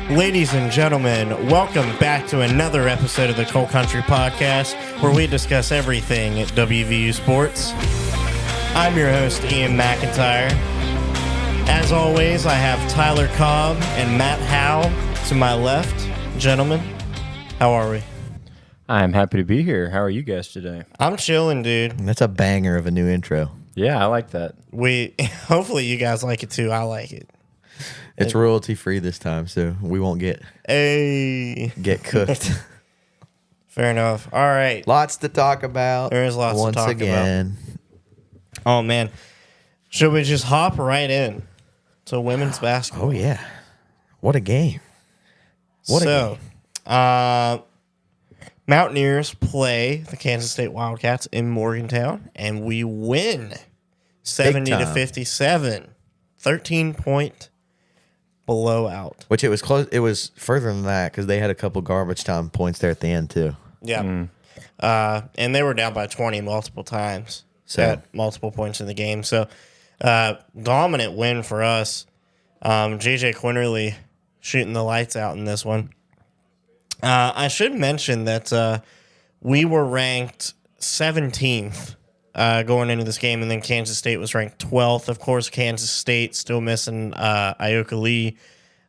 Ladies and gentlemen, welcome back to another episode of the Coal Country Podcast, where we discuss everything at WVU Sports. I'm your host, Ian McIntyre. As always, I have Tyler Cobb and Matt Howe to my left. Gentlemen, how are we? I'm happy to be here. How are you guys today? I'm chilling, dude. That's a banger of a new intro. Yeah, I like that. Hopefully you guys like it too. I like it. It's royalty free this time, so we won't get cooked. Fair enough. All right. Lots to talk about. There is lots to talk again. About. Oh, man. Should we just hop right in to women's basketball? Oh, yeah. What a game. A game. Mountaineers play the Kansas State Wildcats in Morgantown, and we win 70-57. 13-point blowout. Which it was close. It was further than that because they had a couple garbage time points there at the end, too. Yeah. And they were down by 20 multiple times at multiple points in the game. So, dominant win for us. JJ Quinterly shooting the lights out in this one. I should mention that we were ranked 17th going into this game, and then Kansas State was ranked 12th. Of course, Kansas State still missing Ioka Lee,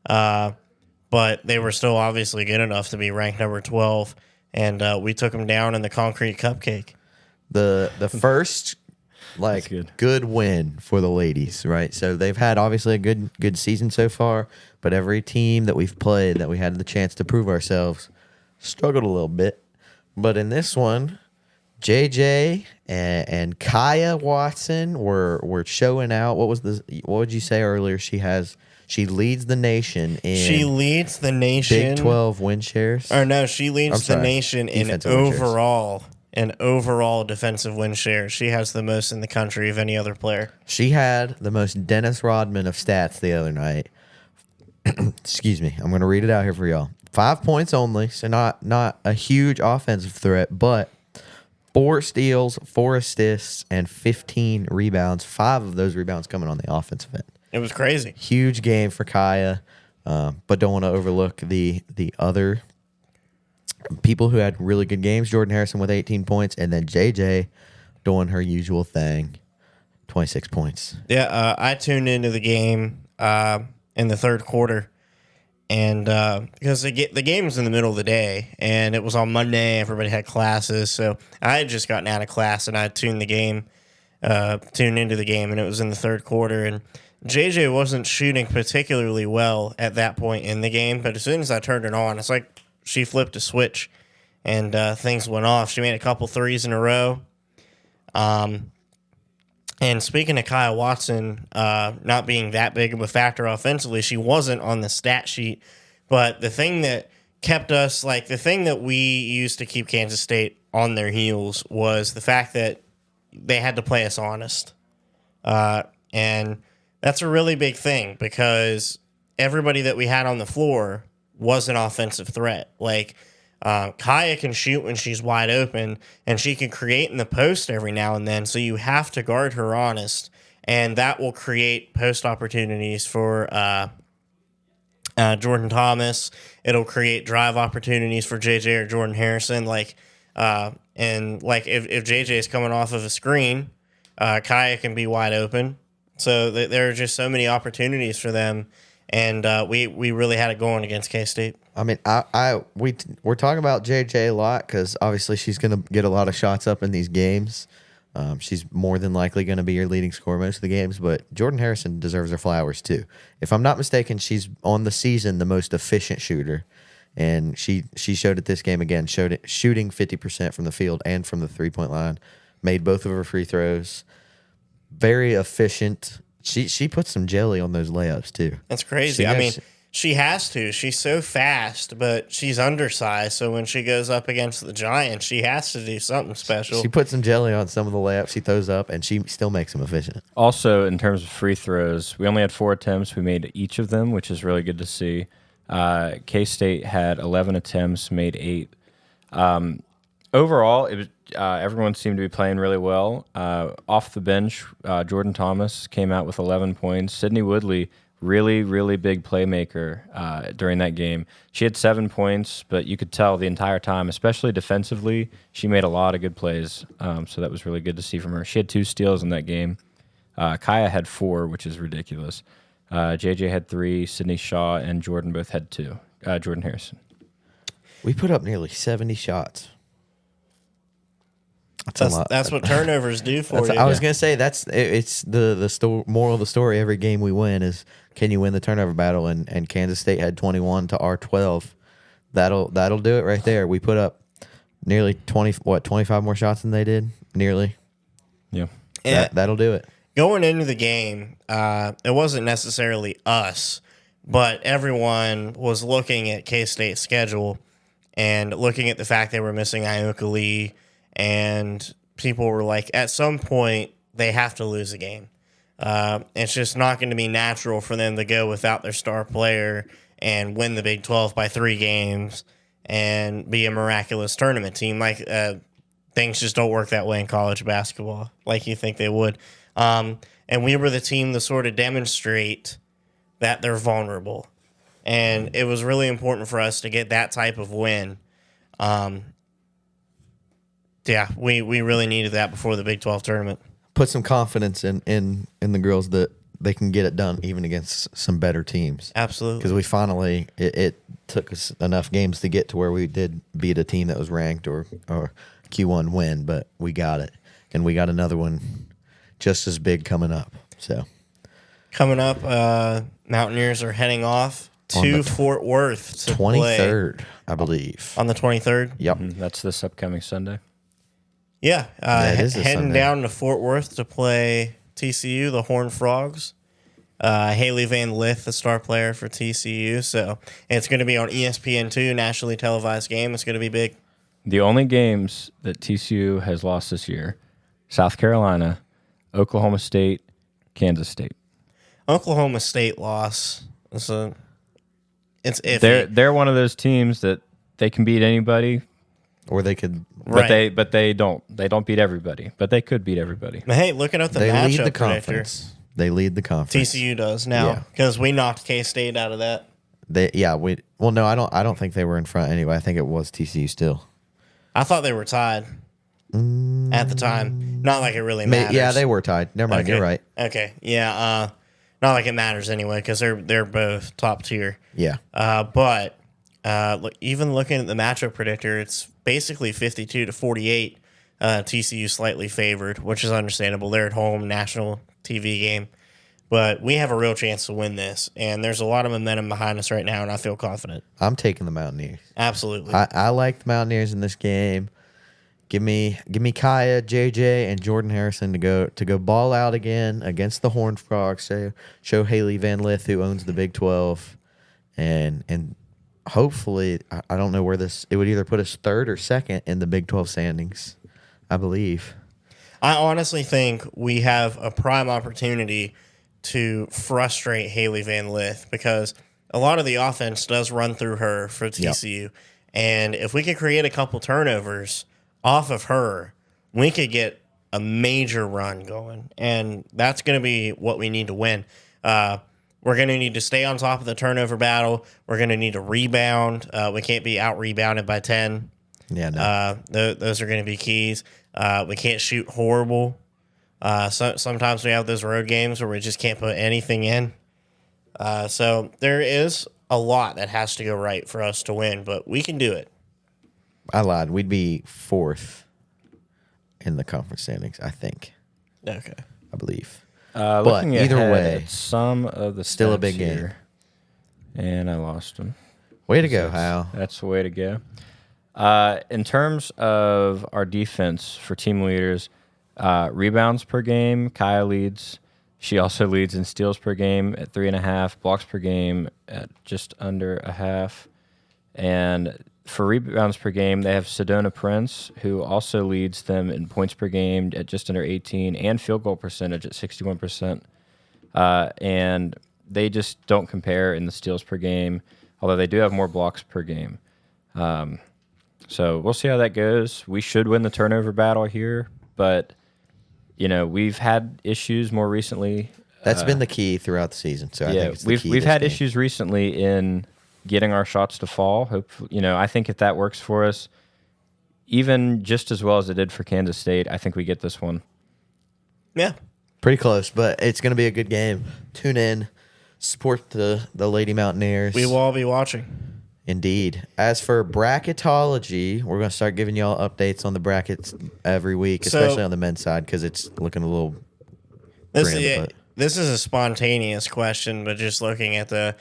but they were still obviously good enough to be ranked number 12, and we took them down in the concrete cupcake. The first good win for the ladies, right? So they've had obviously a good season so far, but every team that we've played that we had the chance to prove ourselves struggled a little bit. But in this one, JJ and Kaya Watson were showing out. What would you say earlier? She leads the nation in Big 12 win shares. Or no, she leads the nation in overall defensive win share. She has the most in the country of any other player. She had the most Dennis Rodman of stats the other night. Excuse me. I'm going to read it out here for y'all. 5 points only, so not a huge offensive threat, but 4 steals, 4 assists, and 15 rebounds. 5 of those rebounds coming on the offensive end. It was crazy. Huge game for Kaya, but don't want to overlook the other people who had really good games. Jordan Harrison with 18 points, and then JJ doing her usual thing, 26 points. Yeah, I tuned into the game in the third quarter, and because the game was in the middle of the day, and it was on Monday, everybody had classes, so I had just gotten out of class, and I tuned into the game, and it was in the third quarter, and JJ wasn't shooting particularly well at that point in the game, but as soon as I turned it on, it's like she flipped a switch, and things went off. She made a couple threes in a row. And speaking of Kaya Watson not being that big of a factor offensively, she wasn't on the stat sheet. But the thing that kept us, the thing that we used to keep Kansas State on their heels was the fact that they had to play us honest. And that's a really big thing because everybody that we had on the floor was an offensive threat. Kaya can shoot when she's wide open, and she can create in the post every now and then, so you have to guard her honest, and that will create post opportunities for Jordan Thomas. It'll create drive opportunities for JJ or Jordan Harrison. If JJ is coming off of a screen, Kaya can be wide open. So there are just so many opportunities for them, and we really had it going against K-State. I mean, we're talking about JJ a lot because obviously she's going to get a lot of shots up in these games. She's more than likely going to be your leading scorer most of the games, but Jordan Harrison deserves her flowers too. If I'm not mistaken, she's on the season the most efficient shooter, and she showed it this game again, shooting 50% from the field and from the three-point line, made both of her free throws. Very efficient. She put some jelly on those layups too. That's crazy. She has to. She's so fast, but she's undersized. So when she goes up against the Giants, she has to do something special. She put some jelly on some of the layups she throws up, and she still makes them efficient. Also, in terms of free throws, we only had 4 attempts. We made each of them, which is really good to see. K-State had 11 attempts, made 8. Overall, it was everyone seemed to be playing really well. Off the bench, Jordan Thomas came out with 11 points. Sydney Woodley really, really big playmaker during that game. She had 7 points, but you could tell the entire time, especially defensively, she made a lot of good plays. So that was really good to see from her. She had 2 steals in that game. Kaya had 4, which is ridiculous. JJ had 3, Sydney Shaw and Jordan both had 2. Jordan Harrison. We put up nearly 70 shots. That's a lot. That's what turnovers do for you. I was gonna say it's the moral of the story. Every game we win is, can you win the turnover battle? And Kansas State had 21 to our 12. That'll do it right there. We put up nearly 25 more shots than they did. Nearly. Yeah. That'll do it. Going into the game, it wasn't necessarily us, but everyone was looking at K-State's schedule and looking at the fact they were missing Ioka Lee, and people were like, at some point, they have to lose a game. It's just not going to be natural for them to go without their star player and win the Big 12 by 3 games and be a miraculous tournament team. Like, things just don't work that way in college basketball like you think they would. And we were the team to sort of demonstrate that they're vulnerable. And it was really important for us to get that type of win. Yeah, we really needed that before the Big 12 tournament. Put some confidence in the girls that they can get it done even against some better teams. Absolutely. Because we finally, it took us enough games to get to where we did beat a team that was ranked or Q1 win, but we got it. And we got another one just as big coming up. So coming up, Mountaineers are heading off to Fort Worth to 23rd, play I believe. on the 23rd. Yep. That's this upcoming Sunday. Yeah, it is this heading Sunday. down to Fort Worth to play TCU, the Horned Frogs. Haley Van Lith, the star player for TCU. So it's going to be on ESPN2, nationally televised game. It's going to be big. The only games that TCU has lost this year: South Carolina, Oklahoma State, Kansas State. Oklahoma State loss. It's iffy. They're one of those teams that they can beat anybody, Or they could. Right. but they don't beat everybody. But they could beat everybody. But hey, looking at the They lead matchup the predictor, conference. They lead the conference. TCU does now because we knocked K-State out of that. No, I don't think they were in front anyway. I think it was TCU still. I thought they were tied at the time. Not like it really matters. Yeah, they were tied. Never mind, Okay. you're right. Okay, yeah. Not like it matters anyway because they're both top tier. Yeah. But even looking at the matchup predictor, it's basically 52-48. TCU slightly favored, which is understandable. They're at home, national TV game. But we have a real chance to win this, and there's a lot of momentum behind us right now, and I feel confident. I'm taking the Mountaineers. Absolutely. I like the Mountaineers in this game. Give me Kaya, JJ, and Jordan Harrison to go ball out again against the Horned Frogs. Show Haley Van Lith, who owns the Big 12, and hopefully, I don't know where this. It would either put us third or second in the Big 12 standings, I believe. I honestly think we have a prime opportunity to frustrate Haley Van Lith because a lot of the offense does run through her for TCU. Yep. And if we could create a couple turnovers off of her, we could get a major run going. And that's going to be what we need to win. We're going to need to stay on top of the turnover battle. We're going to need to rebound. We can't be out-rebounded by 10. Yeah, no. Those are going to be keys. We can't shoot horrible. Sometimes we have those road games where we just can't put anything in. So there is a lot that has to go right for us to win, but we can do it. I lied. We'd be fourth in the conference standings, I think. Okay. I believe. But either way, at some of the still a stats big here, and I lost them. Way to go, Hal. That's the way to go. In terms of our defense for team leaders, rebounds per game, Kaya leads. She also leads in steals per game at 3.5, blocks per game at just under a half. And for rebounds per game, they have Sedona Prince, who also leads them in points per game at just under 18 and field goal percentage at 61%. And they just don't compare in the steals per game, although they do have more blocks per game. So we'll see how that goes. We should win the turnover battle here, but we've had issues more recently That's been the key throughout the season. So I Yeah, think it's the we've key we've this had game. issues recently in getting our shots to fall. Hopefully, I think if that works for us, even just as well as it did for Kansas State, I think we get this one. Yeah. Pretty close, but it's going to be a good game. Tune in, support the Lady Mountaineers. We will all be watching. Indeed. As for bracketology, we're going to start giving y'all updates on the brackets every week, So- especially on the men's side because it's looking a little grim. But This is a spontaneous question, but just looking at the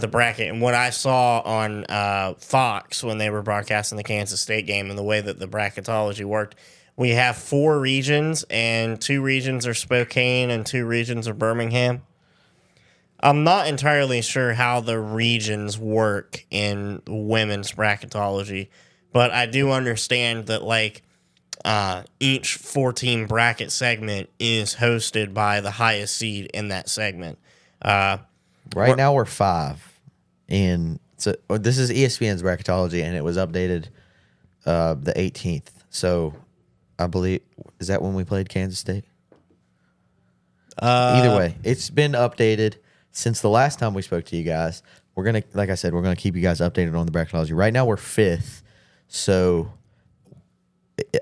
bracket and what I saw on Fox when they were broadcasting the Kansas State game and the way that the bracketology worked, we have 4 regions, and 2 regions are Spokane and 2 regions are Birmingham. I'm not entirely sure how the regions work in women's bracketology, but I do understand that each 4-team bracket segment is hosted by the highest seed in that segment. right now we're 5. So this is ESPN's bracketology, and it was updated the 18th. So I believe, is that when we played Kansas State? Either way, it's been updated since the last time we spoke to you guys. We're going to, like I said, we're going to keep you guys updated on the bracketology. Right now we're 5th. So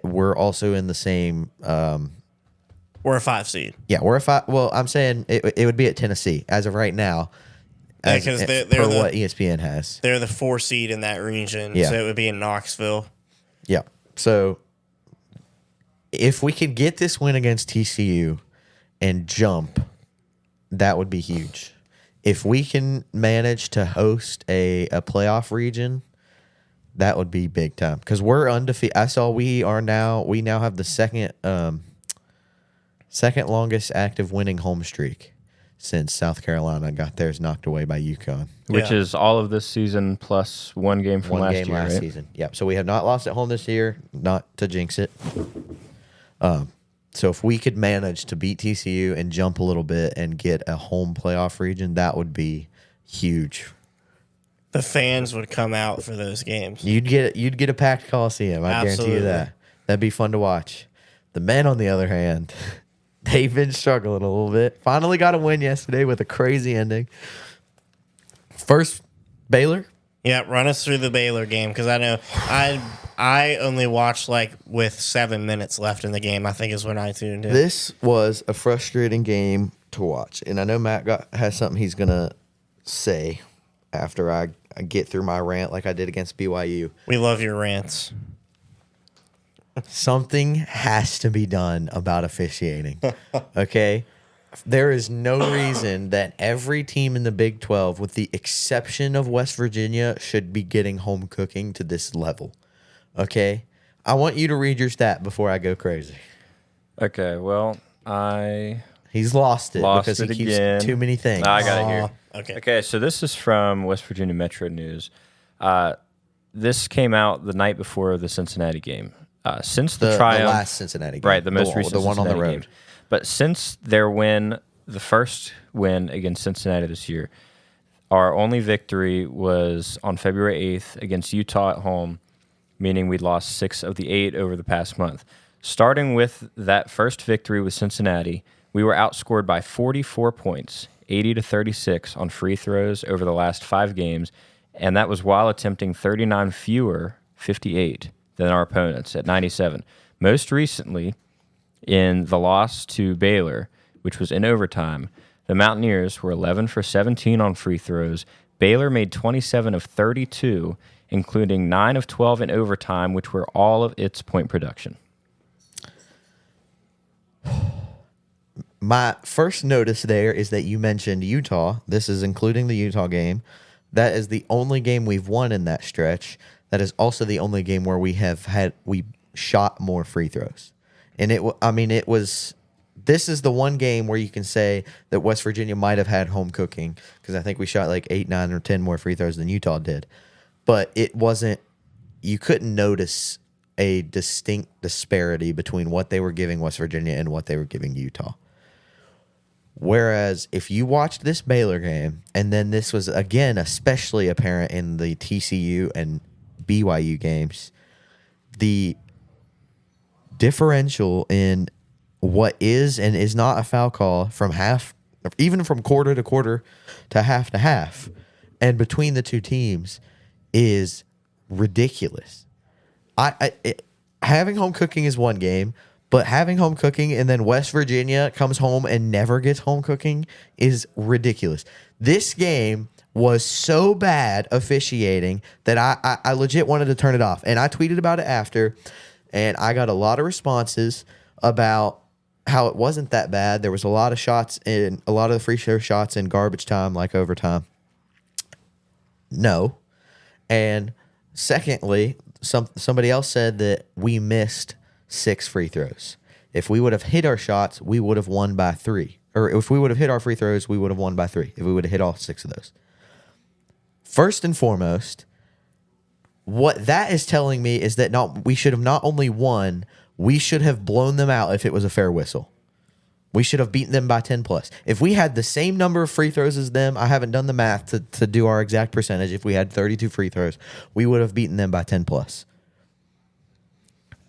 we're also in the same. We're a 5 seed. Yeah, we're a 5. Well, I'm saying it would be at Tennessee as of right now. Because they're what ESPN has. They're the 4 seed in that region, Yeah. so it would be in Knoxville. Yeah. So if we could get this win against TCU and jump, that would be huge. If we can manage to host a playoff region, that would be big time because we're undefeated. I saw we now have the second longest active winning home streak since South Carolina got theirs knocked away by UConn. Which Yeah. is all of this season plus 1 game from One last game year, last right? season. Yep. So we have not lost at home this year, not to jinx it. So if we could manage to beat TCU and jump a little bit and get a home playoff region, that would be huge. The fans would come out for those games. You'd get a packed Coliseum. I guarantee Absolutely. you that. That'd be fun to watch. The men, on the other hand, they've been struggling a little bit. Finally got a win yesterday with a crazy ending. First, Baylor. Yeah, run us through the Baylor game because I know I only watched with 7 minutes left in the game. I think is when I tuned in. This was a frustrating game to watch, and I know Matt has something he's gonna say after I get through my rant like I did against BYU. We love your rants. Something has to be done about officiating. Okay? There is no reason that every team in the Big 12, with the exception of West Virginia, should be getting home cooking to this level. Okay? I want you to read your stat before I go crazy. Okay, well, I He's lost it lost because it he keeps again. too many things. I got it here. Okay. Okay, so this is from West Virginia Metro News. This came out the night before the Cincinnati game. Since the The triumph, last Cincinnati game. right, the most recent the one on the Cincinnati road. game. But since their win, the first win against Cincinnati this year, our only victory was on February 8th against Utah at home, meaning we lost 6 of the 8 over the past month. Starting with that first victory with Cincinnati, we were outscored by 44 points, 80-36 on free throws over the last 5 games, and that was while attempting 39 fewer, 58, than our opponents at 97. Most recently, in the loss to Baylor, which was in overtime, the Mountaineers were 11 for 17 on free throws. Baylor made 27 of 32, including 9 of 12 in overtime, which were all of its point production. My first notice there is that you mentioned Utah. This is including the Utah game. That is the only game we've won in that stretch. That is also the only game where we shot more free throws. And it was this is the one game where you can say that West Virginia might have had home cooking because I think we shot 8, 9, or 10 more free throws than Utah did. But it wasn't, you couldn't notice a distinct disparity between what they were giving West Virginia and what they were giving Utah. Whereas if you watched this Baylor game, and then this was, again, especially apparent in the TCU and BYU games, the differential in what is and is not a foul call from half even from quarter to quarter to half, and between the two teams is ridiculous. Having home cooking is one game, but having home cooking and then West Virginia comes home and never gets home cooking is ridiculous. This game was so bad officiating that I legit wanted to turn it off. And I tweeted about it after, and I got a lot of responses about how it wasn't that bad. There was a lot of shots in a lot of the free throw shots in garbage time, like overtime. No. And secondly, somebody else said that we missed 6 free throws. If we would have hit our shots, we would have won by 3. Or if we would have hit our free throws, we would have won by 3. If we would have hit all 6 of those. First and foremost, what that is telling me is that we should have not only won, we should have blown them out if it was a fair whistle. We should have beaten them by 10 plus. If we had the same number of free throws as them, I haven't done the math to do our exact percentage. If we had 32 free throws, we would have beaten them by 10 plus.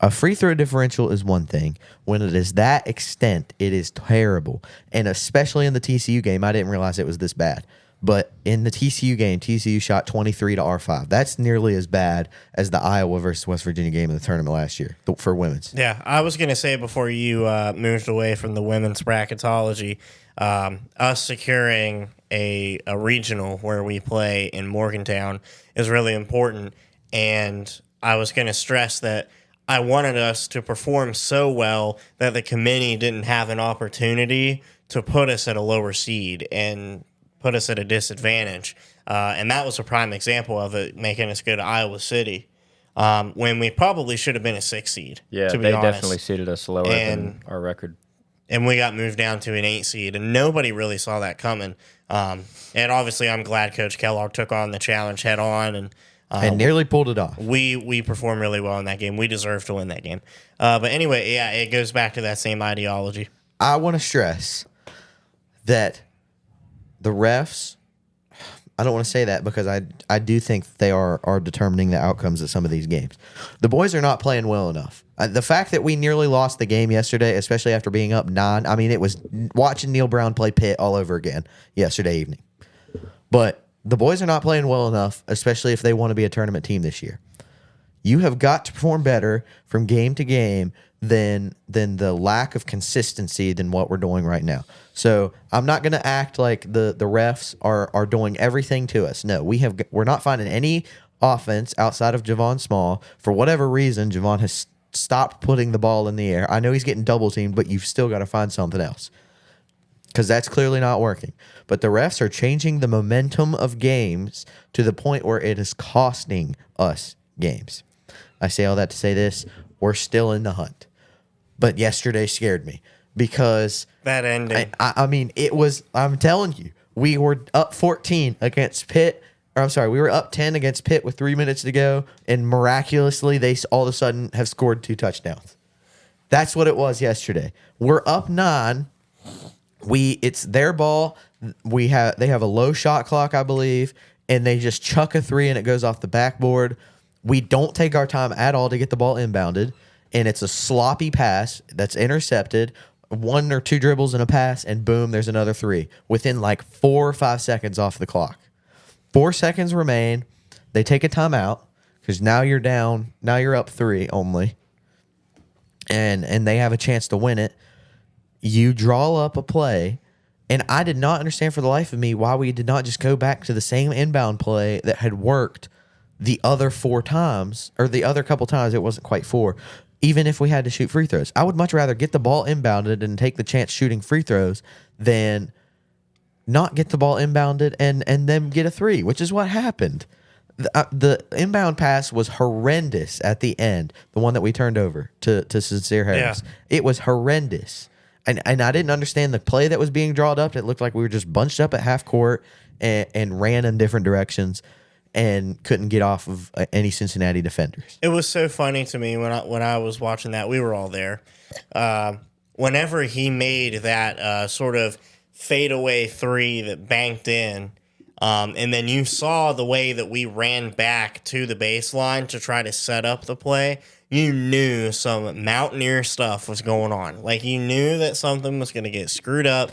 A free throw differential is one thing. When it is that extent, it is terrible. And especially in the TCU game, I didn't realize it was this bad. But in the TCU game, TCU shot 23 to R5. That's nearly as bad as the Iowa versus West Virginia game in the tournament last year for women's. Yeah, I was going to say before you moved away from the women's bracketology, us securing a regional where we play in Morgantown is really important. And I was going to stress that I wanted us to perform so well that the committee didn't have an opportunity to put us at a lower seed and put us at a disadvantage. And that was a prime example of it, making us go to Iowa City when we probably should have been a 6 seed. Yeah, to be they honest. definitely seeded us lower than our record. And we got moved down to an 8 seed, and nobody really saw that coming. And obviously, I'm glad Coach Kellogg took on the challenge head on and nearly pulled it off. We performed really well in that game. We deserved to win that game. But anyway, yeah, it goes back to that same ideology. I want to stress that the refs, I don't want to say that because I do think they are determining the outcomes of some of these games. The boys are not playing well enough. The fact that we nearly lost the game yesterday, especially after being up 9, I mean, it was watching Neil Brown play Pitt all over again yesterday evening. But the boys are not playing well enough, especially if they want to be a tournament team this year. You have got to perform better from game to game than the lack of consistency than what we're doing right now. So I'm not going to act like the refs are doing everything to us. No, we're not finding any offense outside of Javon Small. For whatever reason, Javon has stopped putting the ball in the air. I know he's getting double teamed, but you've still got to find something else because that's clearly not working. But the refs are changing the momentum of games to the point where it is costing us games. I say all that to say this. We're still in the hunt. But yesterday scared me because that ending. I mean, it was, I'm telling you, we were up 14 against Pitt. Or I'm sorry, we were up 10 against Pitt with 3 minutes to go. And miraculously, they all of a sudden have scored 2 touchdowns. That's what it was yesterday. We're up 9. It's their ball. They have a low shot clock, I believe. And they just chuck a 3 and it goes off the backboard. We don't take our time at all to get the ball inbounded. And it's a sloppy pass that's intercepted, 1 or 2 dribbles and a pass, and boom, there's another 3 within like 4 or 5 seconds off the clock. 4 seconds remain. They take a timeout because now you're down. Now you're up 3 only, and they have a chance to win it. You draw up a play, and I did not understand for the life of me why we did not just go back to the same inbound play that had worked the other 4 times, or the other couple times. It wasn't quite 4. Even if we had to shoot free throws, I would much rather get the ball inbounded and take the chance shooting free throws than not get the ball inbounded and then get a 3, which is what happened. The inbound pass was horrendous at the end, the one that we turned over to Sincere Harris. Yeah. It was horrendous. And I didn't understand the play that was being drawn up. It looked like we were just bunched up at half court and ran in different directions and couldn't get off of any Cincinnati defenders. It was so funny to me when I was watching that. We were all there. Whenever he made that sort of fadeaway 3 that banked in, and then you saw the way that we ran back to the baseline to try to set up the play, you knew some Mountaineer stuff was going on. Like, you knew that something was going to get screwed up.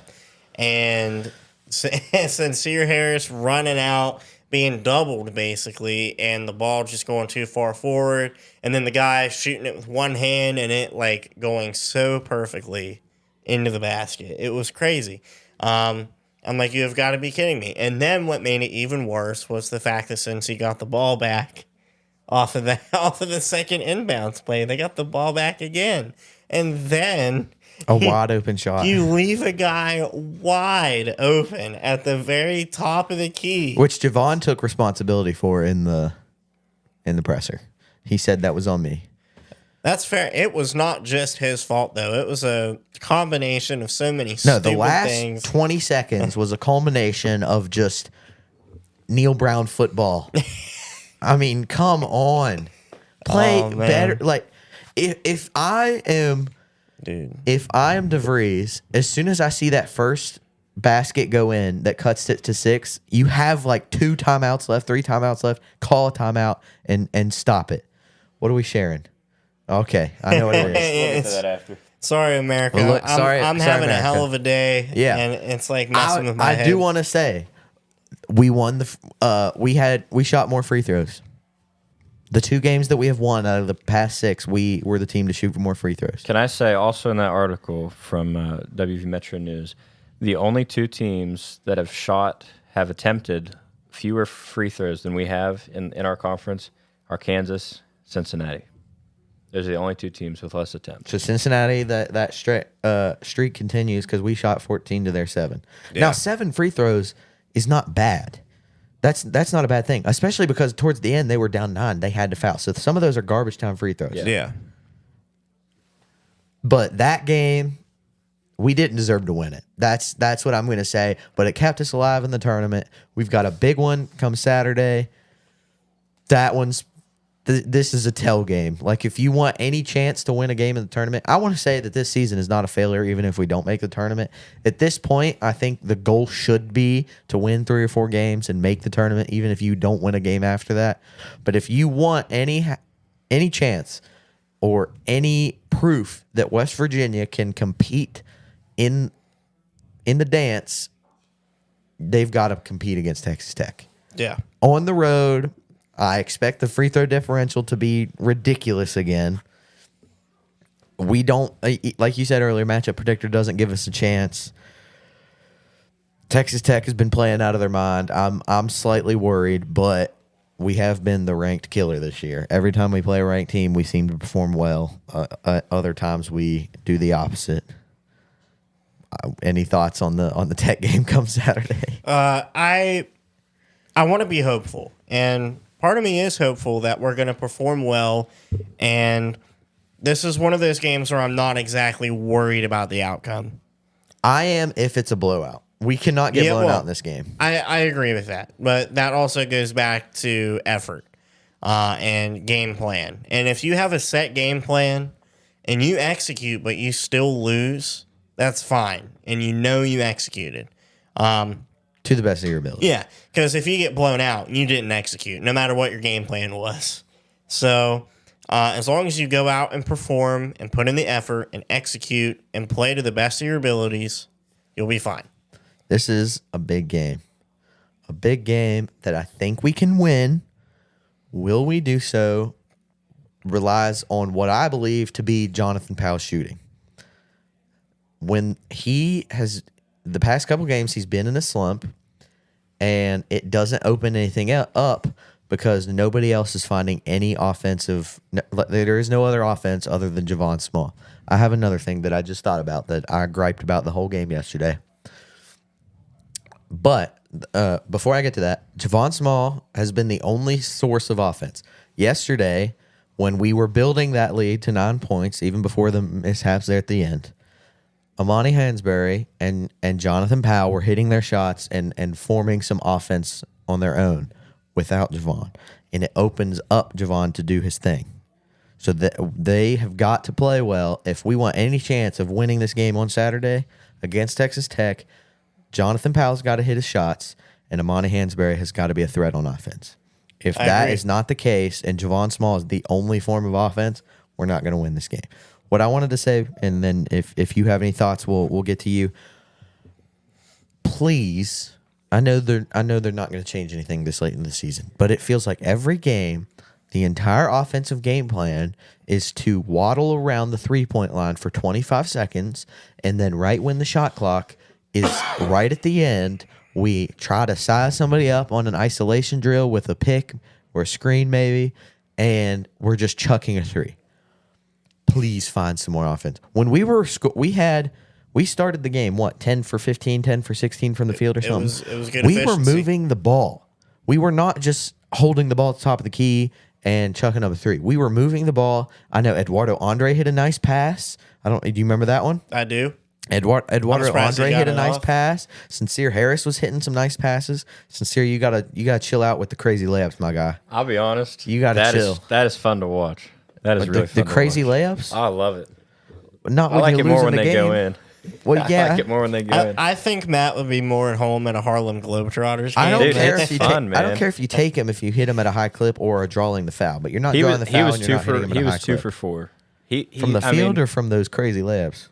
and Sincere Harris running out, being doubled basically, and the ball just going too far forward, and then the guy shooting it with one hand and it like going so perfectly into the basket. It was crazy. I'm like, you have got to be kidding me. And then what made it even worse was the fact that since he got the ball back off of the second inbounds play, they got the ball back again, and then wide open shot. you leave a guy wide open at the very top of the key. Which Javon took responsibility for in the presser. He said that was on me. That's fair. It was not just his fault, though. It was a combination of so many No, stupid the last things. 20 seconds was a culmination of just Neil Brown football. I mean, come on. Play better. Like, if I am... Dude. If I am DeVries, as soon as I see that first basket go in that cuts it to 6, you have like 2 timeouts left, 3 timeouts left. Call a timeout and stop it. What are we sharing? Okay, I know what it is. We'll get to that after. Sorry, America. Well, look, I'm sorry, having America. a hell of a day. Yeah. And it's like messing with my head. I do want to say, we won we shot more free throws. The 2 games that we have won out of the past 6, we were the team to shoot for more free throws. Can I say also in that article from WVU Metro News, the only 2 teams that have attempted fewer free throws than we have in our conference are Kansas, Cincinnati. Those are the only 2 teams with less attempts. So Cincinnati, that streak continues because we shot 14 to their 7. Yeah. Now 7 free throws is not bad. That's not a bad thing, especially because towards the end they were down 9. They had to foul. So some of those are garbage time free throws. Yeah. But that game, we didn't deserve to win it. That's what I'm going to say. But it kept us alive in the tournament. We've got a big one come Saturday. That one's this is a tell game. Like, if you want any chance to win a game in the tournament, I want to say that this season is not a failure, even if we don't make the tournament. At this point, I think the goal should be to win 3 or 4 games and make the tournament, even if you don't win a game after that. But if you want any chance or any proof that West Virginia can compete in the dance, they've got to compete against Texas Tech. Yeah. On the road, I expect the free throw differential to be ridiculous again. We don't, like you said earlier, matchup predictor doesn't give us a chance. Texas Tech has been playing out of their mind. I'm slightly worried, but we have been the ranked killer this year. Every time we play a ranked team, we seem to perform well. Other times we do the opposite. Any thoughts on the Tech game come Saturday? I want to be hopeful, and part of me is hopeful that we're going to perform well, and this is one of those games where I'm not exactly worried about the outcome. I am if it's a blowout. We cannot get blown out in this game. I agree with that, but that also goes back to effort and game plan. And if you have a set game plan and you execute but you still lose, that's fine, and you know you executed. To the best of your ability. Yeah, because if you get blown out, you didn't execute, no matter what your game plan was. So as long as you go out and perform and put in the effort and execute and play to the best of your abilities, you'll be fine. This is a big game. A big game that I think we can win. Will we do so relies on what I believe to be Jonathan Powell's shooting. When he has, the past couple games, he's been in a slump, and it doesn't open anything up because nobody else is finding any offensive. There is no other offense other than Javon Small. I have another thing that I just thought about that I griped about the whole game yesterday. But before I get to that, Javon Small has been the only source of offense. Yesterday, when we were building that lead to 9 points, even before the mishaps there at the end, Amani Hansberry and Jonathan Powell were hitting their shots and forming some offense on their own without Javon. And it opens up Javon to do his thing. So they have got to play well. If we want any chance of winning this game on Saturday against Texas Tech, Jonathan Powell's got to hit his shots, and Amani Hansberry has got to be a threat on offense. If that is not the case, and Javon Small is the only form of offense, we're not going to win this game. What I wanted to say, and then if you have any thoughts, we'll get to you. please. I know they're not going to change anything this late in the season, but it feels like every game, the entire offensive game plan is to waddle around the 3-point line for 25 seconds, and then right when the shot clock is right at the end, we try to size somebody up on an isolation drill with a pick or a screen maybe, and we're just chucking a three. Please find some more offense. When we started the game, 10 for 15, 10 for 16 from the field or something? It was good We efficiency. were moving the ball. We were not just holding the ball at the top of the key and chucking up a three. We were moving the ball. I know Eduardo Andre hit a nice pass. Do you remember that one? I do. Eduardo surprised he Andre got hit a it nice off. pass. Sincere Harris was hitting some nice passes. Sincere, you gotta chill out with the crazy layups, my guy. I'll be honest. You gotta chill. That is fun to watch. That is Like really fun the crazy to watch. layups. I love it. Not I when like you're it more losing when the they game. go in. Well, yeah. I like it more when they go in. I think Matt would be more at home in a Harlem Globetrotters game. I don't Dude, care it's if you fun, I don't man. care if you take him if you hit him at a high clip or are drawing the foul, but you're not He drawing was the foul. he was and two you're not for hitting him at he a high was 2 clip. for 4. He From the I field mean, or from those crazy layups?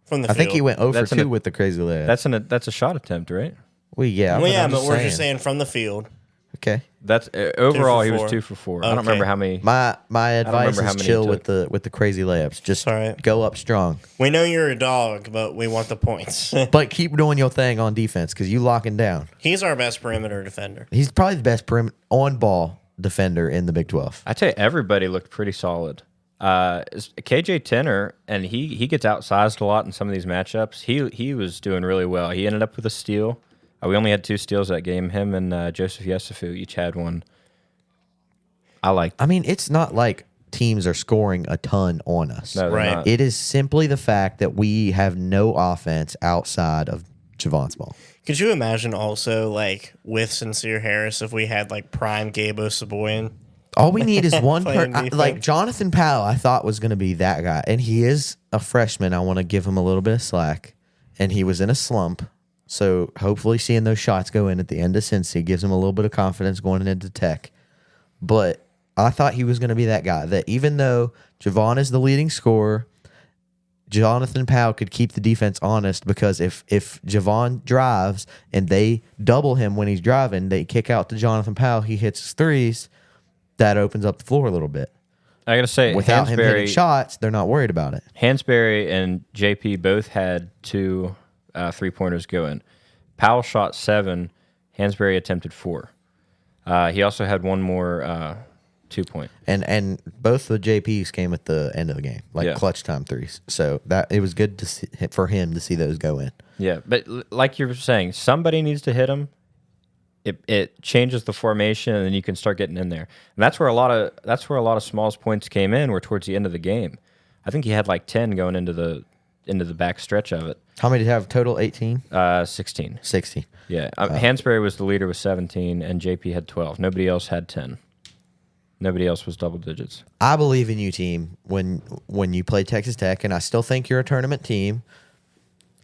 From the I think he field. went 0 for That's 2 with the crazy layup. that's a shot attempt, right? Well, yeah. Well, yeah, I'm but we're just saying from the field. Okay. That's overall he was 4. 2 for 4. I Okay. don't remember how many. My advice remember how is many chill he with the crazy layups. Just All right. go up strong, We know you're a dog, but we want the points. but keep doing your thing on defense because you locking down. He's our best perimeter defender. He's probably the best on ball defender in the Big 12. I tell you, everybody looked pretty solid. KJ Tenner, and he gets outsized a lot in some of these matchups. He was doing really well. He ended up with a steal. We only had 2 steals that game. Him and Joseph Yesufu each had one. I mean, it's not like teams are scoring a ton on us. No, they're Right. not. It is simply the fact that we have no offense outside of Javon Small. Could you imagine also, like, with Sincere Harris, if we had, like, prime Gabo Saboyan? All we need is one Playing defense. like Jonathan Powell. I thought was going to be that guy, and he is a freshman. I want to give him a little bit of slack, and he was in a slump. So hopefully, seeing those shots go in at the end of Cincy gives him a little bit of confidence going into Tech. But I thought he was going to be that guy. That even though Javon is the leading scorer, Jonathan Powell could keep the defense honest because if Javon drives and they double him when he's driving, they kick out to Jonathan Powell. He hits his threes. That opens up the floor a little bit. I gotta say, Without him hitting Hansberry, shots, they're not worried about it. Hansberry and JP both had 2 3-pointers going. Powell shot 7. Hansberry attempted 4. He also had one more 2-point. And both the JPs came at the end of the game, like Yeah. clutch time threes. So that it was good to see, for him to see those go in. Yeah, but like you were saying, somebody needs to hit him. It changes the formation, and then you can start getting in there. And that's where a lot of Small's points came in. Were towards the end of the game. I think he had like 10 going into the back stretch of it. How many did he have total? 18? 16. 60. Yeah, Hansberry was the leader with 17, and JP had 12. Nobody else had 10. Nobody else was double digits. I believe in you, team, when you play Texas Tech, and I still think you're a tournament team.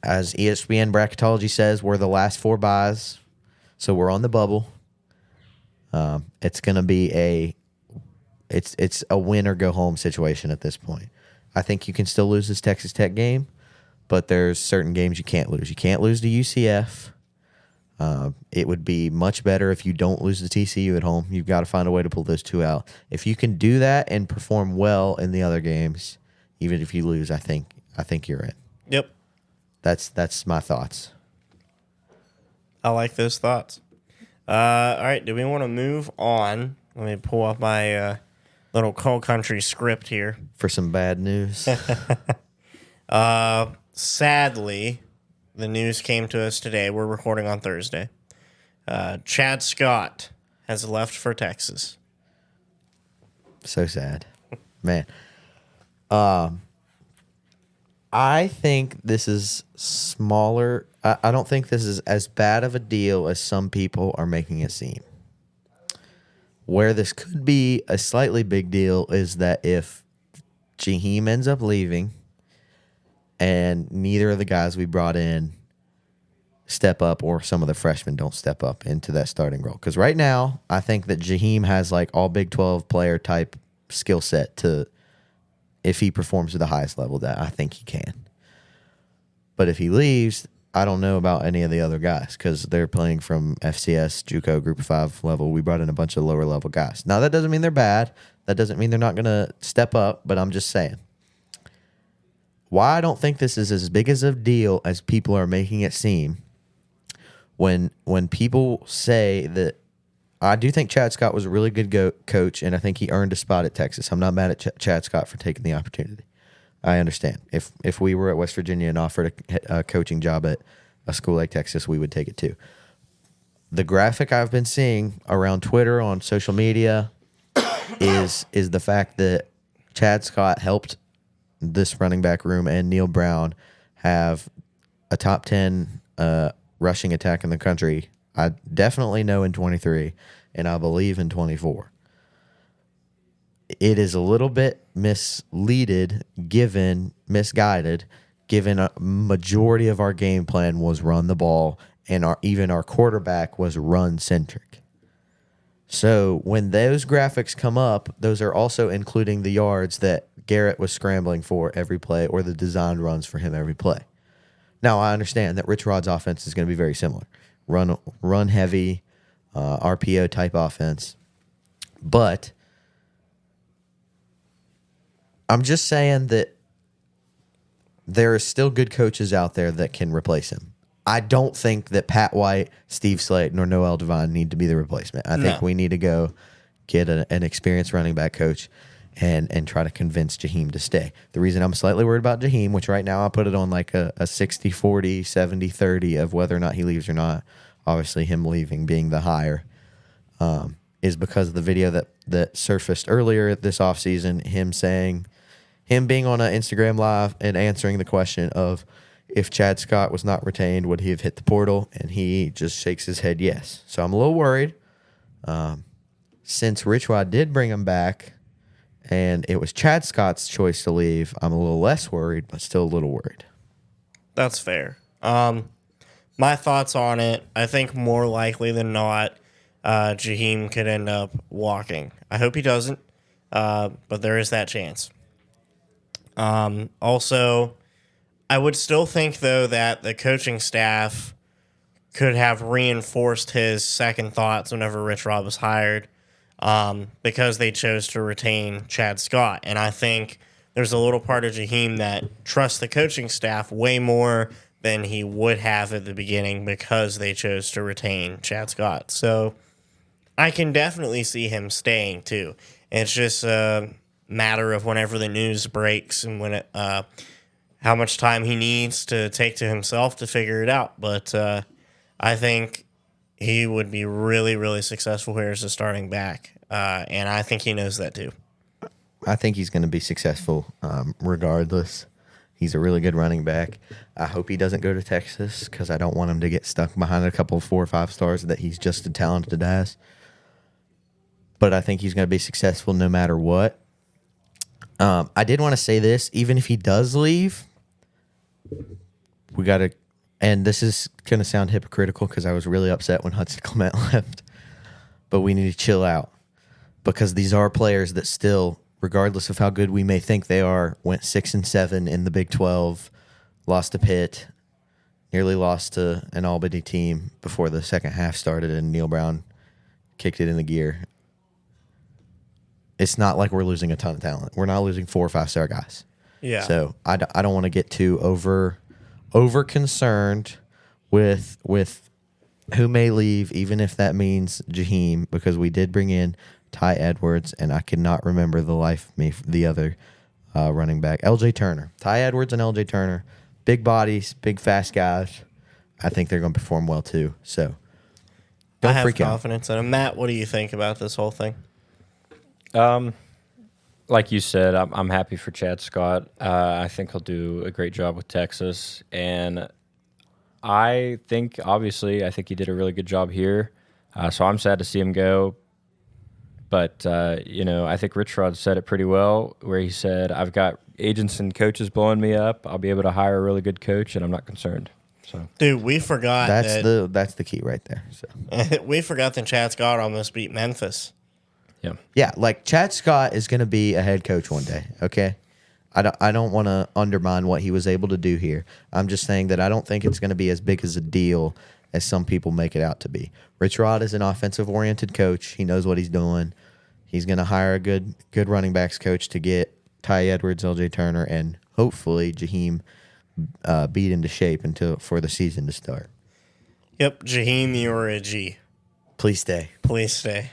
As ESPN bracketology says, we're the last 4 buys, so we're on the bubble. It's going to be it's a win or go home situation at this point. I think you can still lose this Texas Tech game, but there's certain games you can't lose. You can't lose to UCF. It would be much better if you don't lose to TCU at home. You've got to find a way to pull those 2 out. If you can do that and perform well in the other games, even if you lose, I think you're in. Yep. That's my thoughts. I like those thoughts. All right. Do we want to move on? Let me pull up my little Cold Country script here. For some bad news. Sadly, the news came to us today. We're recording on Thursday. Chad Scott has left for Texas. So sad. Man. I think this is smaller. I don't think this is as bad of a deal as some people are making it seem. Where this could be a slightly big deal is that if Jaheim ends up leaving and neither of the guys we brought in step up or some of the freshmen don't step up into that starting role. Because right now, I think that Jaheim has like all Big 12 player type skill set to, if he performs to the highest level that I think he can. But if he leaves, I don't know about any of the other guys because they're playing from FCS, JUCO, Group 5 level. We brought in a bunch of lower level guys. Now, that doesn't mean they're bad. That doesn't mean they're not going to step up, but I'm just saying. Why I don't think this is as big as a deal as people are making it seem when people say that I do think Chad Scott was a really good coach, and I think he earned a spot at Texas. I'm not mad at Chad Scott for taking the opportunity. I understand. If we were at West Virginia and offered a coaching job at a school like Texas, we would take it too. The graphic I've been seeing around Twitter, on social media, is the fact that Chad Scott helped this running back room and Neil Brown have a top 10 rushing attack in the country. I definitely know in 23, and I believe in 24. It is a little bit misguided, given a majority of our game plan was run the ball, and even our quarterback was run-centric. So when those graphics come up, those are also including the yards that Garrett was scrambling for every play, or the designed runs for him every play. Now, I understand that Rich Rod's offense is going to be very similar. Run heavy, RPO type offense. But I'm just saying that there are still good coaches out there that can replace him. I don't think that Pat White, Steve Slayton, or Noel Devine need to be the replacement. I think we need to go get an experienced running back coach and try to convince Jaheim to stay. The reason I'm slightly worried about Jaheim, which right now I put it on like a 60-40, 70-30 of whether or not he leaves or not, obviously him leaving being the higher, is because of the video that surfaced earlier this offseason, him being on an Instagram Live and answering the question of if Chad Scott was not retained, would he have hit the portal? And he just shakes his head yes. So I'm a little worried. Since Rich Rod did bring him back, and it was Chad Scott's choice to leave, I'm a little less worried, but still a little worried. That's fair. My thoughts on it, I think more likely than not, Jaheim could end up walking. I hope he doesn't, but there is that chance. Also, I would still think, though, that the coaching staff could have reinforced his second thoughts whenever Rich Rod was hired, because they chose to retain Chad Scott. And I think there's a little part of Jaheim that trusts the coaching staff way more than he would have at the beginning because they chose to retain Chad Scott. So I can definitely see him staying, too. It's just a matter of whenever the news breaks and when how much time he needs to take to himself to figure it out. But I think he would be really, really successful here as a starting back, and I think he knows that too. I think he's going to be successful regardless. He's a really good running back. I hope he doesn't go to Texas because I don't want him to get stuck behind a couple of 4 or 5 stars that he's just as talented as. But I think he's going to be successful no matter what. I did want to say this. Even if he does leave, we got to, and this is going to sound hypocritical because I was really upset when Hudson Clement left, but we need to chill out because these are players that still, regardless of how good we may think they are, went 6-7 in the Big 12, lost to Pitt, nearly lost to an Albany team before the second half started and Neil Brown kicked it in the gear. It's not like we're losing a ton of talent. We're not losing 4 or 5-star guys. Yeah. So I don't want to get too over concerned with who may leave, even if that means Jaheim, because we did bring in Ty Edwards, and I cannot remember the life of me the other running back, LJ Turner. Ty Edwards and LJ Turner, big bodies, big fast guys. I think they're going to perform well too. So I have confidence in him. Matt, what do you think about this whole thing? Like you said, I'm happy for Chad Scott. I think he'll do a great job with Texas, and I think he did a really good job here. So I'm sad to see him go. But I think Rich Rod said it pretty well, where he said, "I've got agents and coaches blowing me up. I'll be able to hire a really good coach, and I'm not concerned." So, dude, we forgot that's the key right there. So we forgot that Chad Scott almost beat Memphis. Yeah, like Chad Scott is going to be a head coach one day, okay? I don't want to undermine what he was able to do here. I'm just saying that I don't think it's going to be as big as a deal as some people make it out to be. Rich Rod is an offensive-oriented coach. He knows what he's doing. He's going to hire a good running backs coach to get Ty Edwards, L.J. Turner, and hopefully Jaheim beat into shape for the season to start. Yep, Jaheim, you're a G. Please stay. Please stay.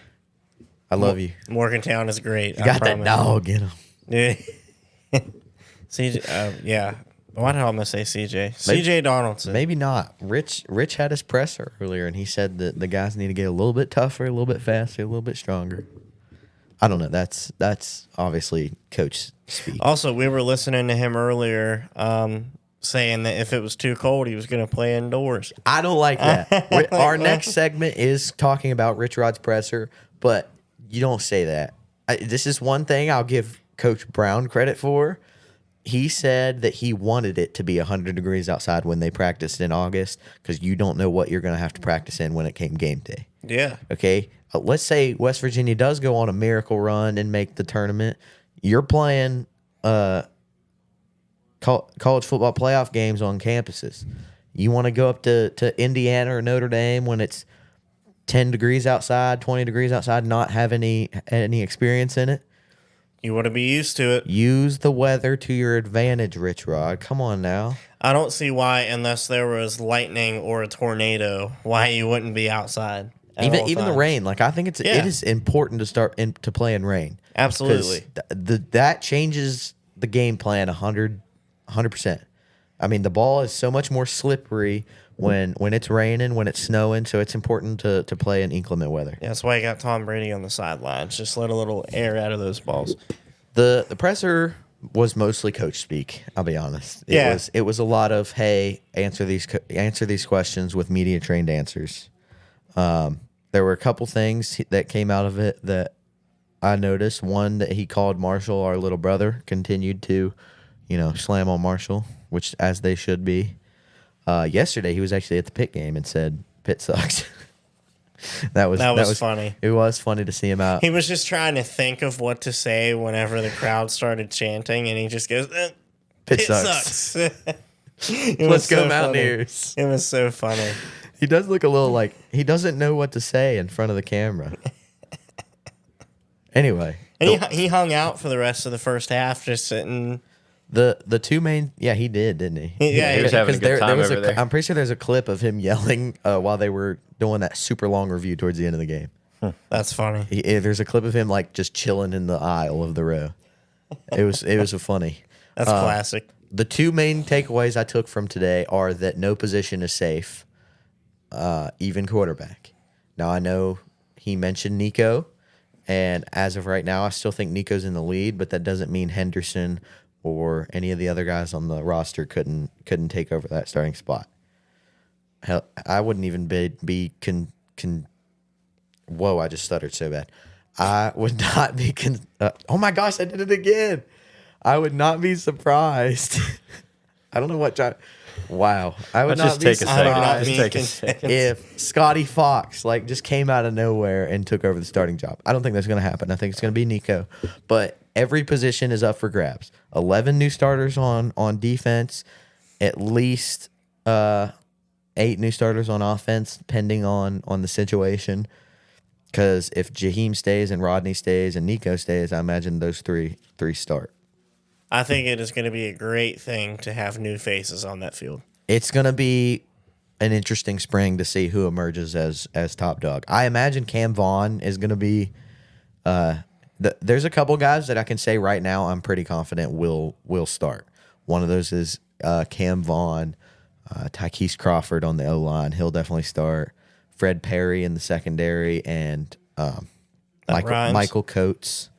I love you. Morgantown is great. You got that dog in him. Yeah. CJ, yeah. Why did I almost say CJ? CJ Donaldson. Maybe not. Rich had his presser earlier, and he said that the guys need to get a little bit tougher, a little bit faster, a little bit stronger. I don't know. That's obviously coach speak. Also, we were listening to him earlier saying that if it was too cold, he was going to play indoors. I don't like that. Our next segment is talking about Rich Rod's presser, but you don't say that. This is one thing I'll give Coach Brown credit for. He said that he wanted it to be 100 degrees outside when they practiced in August because you don't know what you're going to have to practice in when it came game day. Yeah. Okay? Let's say West Virginia does go on a miracle run and make the tournament. You're playing college football playoff games on campuses. You want to go up to Indiana or Notre Dame when it's 10 degrees outside, 20 degrees outside, not have any experience in it? You want to be used to it. Use the weather to your advantage, Rich Rod. Come on now. I don't see why, unless there was lightning or a tornado, why you wouldn't be outside. Even the rain. Like I think it is important to start to play in rain. Absolutely. That changes the game plan 100%. I mean, the ball is so much more slippery when it's raining, when it's snowing, so it's important to play in inclement weather. Yeah, that's why you got Tom Brady on the sidelines. Just let a little air out of those balls. The presser was mostly coach speak, I'll be honest. It was a lot of, hey, answer these questions with media trained answers. There were a couple things that came out of it that I noticed. One, that he called Marshall our little brother, continued to, slam on Marshall, which as they should be. Yesterday, he was actually at the Pitt game and said, Pitt sucks. That was funny. It was funny to see him out. He was just trying to think of what to say whenever the crowd started chanting, and he just goes, Pitt sucks. Let's go Mountaineers. It was so funny. He does look a little like he doesn't know what to say in front of the camera. Anyway. And he hung out for the rest of the first half, just sitting. The two main, he did, didn't he? Yeah, he was having a good time over there. I'm pretty sure there's a clip of him yelling while they were doing that super long review towards the end of the game. That's funny. There's a clip of him like just chilling in the aisle of the row. It was a funny. That's classic. The two main takeaways I took from today are that no position is safe, even quarterback. Now I know he mentioned Nico, and as of right now, I still think Nico's in the lead, but that doesn't mean Henderson or any of the other guys on the roster couldn't take over that starting spot. Hell, I wouldn't even whoa, I just stuttered so bad. I would not be oh my gosh, I did it again. I would not be surprised. I don't know what wow. I would not be surprised if Scotty Fox just came out of nowhere and took over the starting job. I don't think that's going to happen. I think it's going to be Nico. But every position is up for grabs. 11 new starters on defense, at least 8 new starters on offense, depending on the situation. Because if Jaheim stays and Rodney stays and Nico stays, I imagine those three start. I think it is going to be a great thing to have new faces on that field. It's going to be an interesting spring to see who emerges as top dog. I imagine Cam Vaughn is going to be there's a couple guys that I can say right now I'm pretty confident will start. One of those is Cam Vaughn, Tykees Crawford on the O-line. He'll definitely start. Fred Perry in the secondary, and Michael Coates.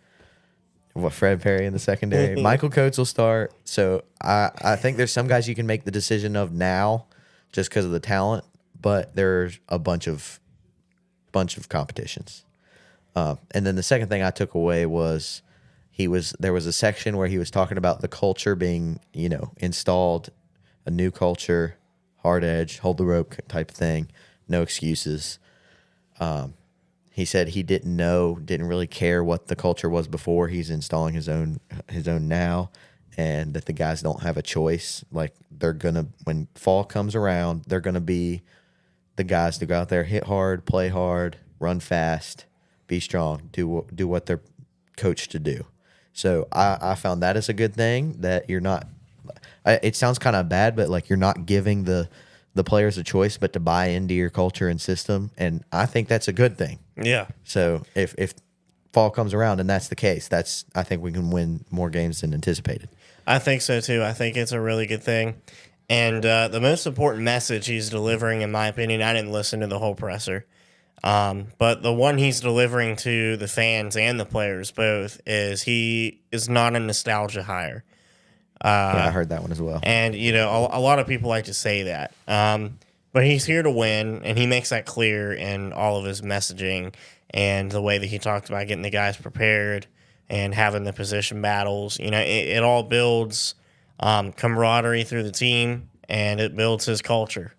Fred Perry in the secondary. Michael Coates will start. So I think there's some guys you can make the decision of now just because of the talent, but there's a bunch of competitions. And then the second thing I took away was there was a section where he was talking about the culture being, installed, a new culture, hard edge, hold the rope type of thing, no excuses. He said he didn't really care what the culture was before. He's installing his own now, and that the guys don't have a choice. Like when fall comes around, they're gonna be the guys to go out there, hit hard, play hard, run fast, be strong, do what they're coached to do. So I found that as a good thing, that you're not. It sounds kind of bad, but like you're not giving the players a choice, but to buy into your culture and system, and I think that's a good thing. Yeah. So if fall comes around and that's the case, I think we can win more games than anticipated. I think so too. I think it's a really good thing. And the most important message he's delivering, in my opinion, I didn't listen to the whole presser, but the one he's delivering to the fans and the players both is he is not a nostalgia hire. Yeah, I heard that one as well. And, a lot of people like to say that. But he's here to win, and he makes that clear in all of his messaging and the way that he talked about getting the guys prepared and having the position battles. It all builds camaraderie through the team, and it builds his culture.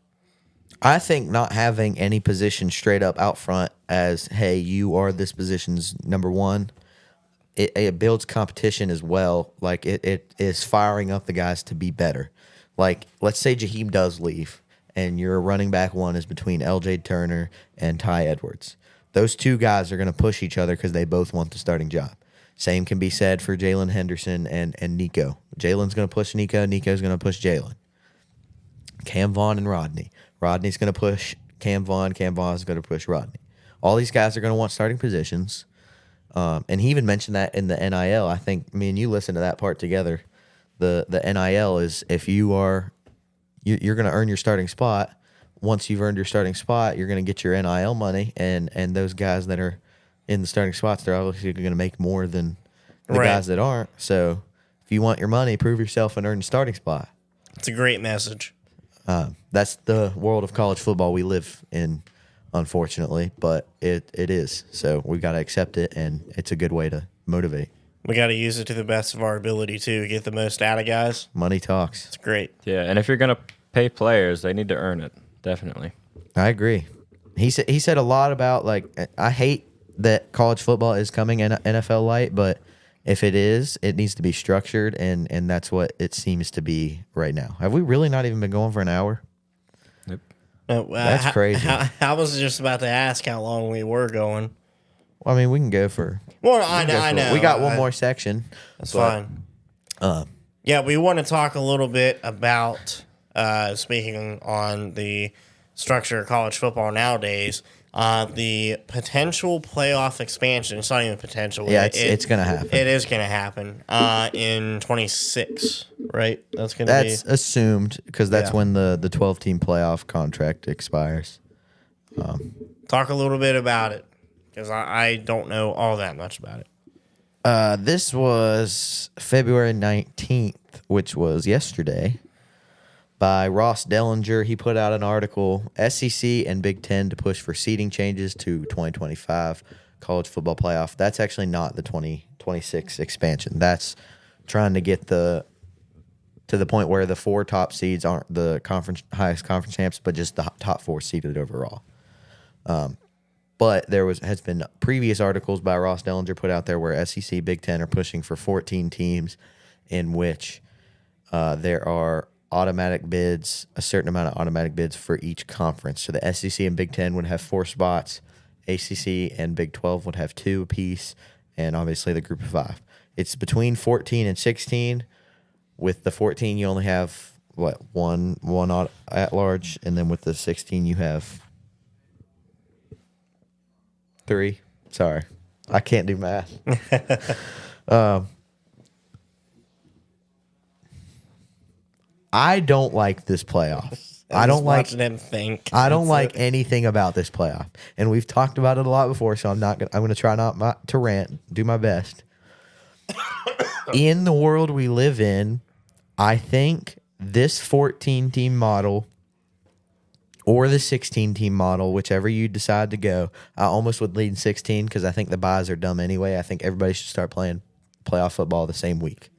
I think not having any position straight up out front as, hey, you are this position's number one, it builds competition as well. Like it is firing up the guys to be better. Like, let's say Jaheim does leave, and your running back one is between LJ Turner and Ty Edwards. Those two guys are going to push each other because they both want the starting job. Same can be said for Jalen Henderson and Nico. Jalen's going to push Nico. Nico's going to push Jalen. Cam Vaughn and Rodney. Rodney's going to push Cam Vaughn. Cam Vaughn's going to push Rodney. All these guys are going to want starting positions. And he even mentioned that in the NIL. I think me and you listened to that part together. The NIL is if you're going to earn your starting spot. Once you've earned your starting spot, you're going to get your NIL money, and those guys that are in the starting spots, they're obviously going to make more than the guys that aren't. So if you want your money, prove yourself and earn a starting spot. It's a great message. That's the world of college football we live in, unfortunately, but it is. So we've got to accept it, and it's a good way to motivate. We got to use it to the best of our ability, too, get the most out of guys. Money talks. It's great. Yeah, and if you're going to pay players, they need to earn it. Definitely. I agree. He said a lot about, like, I hate that college football is coming in NFL light, but if it is, it needs to be structured, and that's what it seems to be right now. Have we really not even been going for an hour? Yep. That's crazy. I was just about to ask how long we were going. Well, I mean, we can go for. Well, I know. We got one more section. That's fine. Yeah, we want to talk a little bit about, speaking on the structure of college football nowadays, the potential playoff expansion. It's not even potential. Yeah, it's going to happen. It is going to happen in 26, right? That's assumed because that's when the 12-team playoff contract expires. Talk a little bit about it because I don't know all that much about it. This was February 19th, which was yesterday, by Ross Dellinger. He put out an article, SEC and Big Ten to push for seeding changes to 2025 college football playoff. That's actually not the 2026 expansion. That's trying to get to the point where the 4 top seeds aren't the highest conference champs, but just the top 4 seeded overall. But there has been previous articles by Ross Dellinger put out there where SEC, Big Ten are pushing for 14 teams in which there are automatic bids, a certain amount of automatic bids for each conference. So the SEC and Big Ten would have 4 spots, ACC and Big 12 would have 2 apiece, and obviously the group of 5. It's between 14 and 16. With the 14, you only have, one at large, and then with the 16, you have 3. Sorry, I can't do math. I don't like this playoff. I don't like them think. I don't like anything about this playoff, and we've talked about it a lot before. So I'm going to try not to rant. Do my best. In the world we live in, I think this 14-team model or the 16-team model, whichever you decide to go, I almost would lean 16 because I think the buys are dumb anyway. I think everybody should start playing playoff football the same week.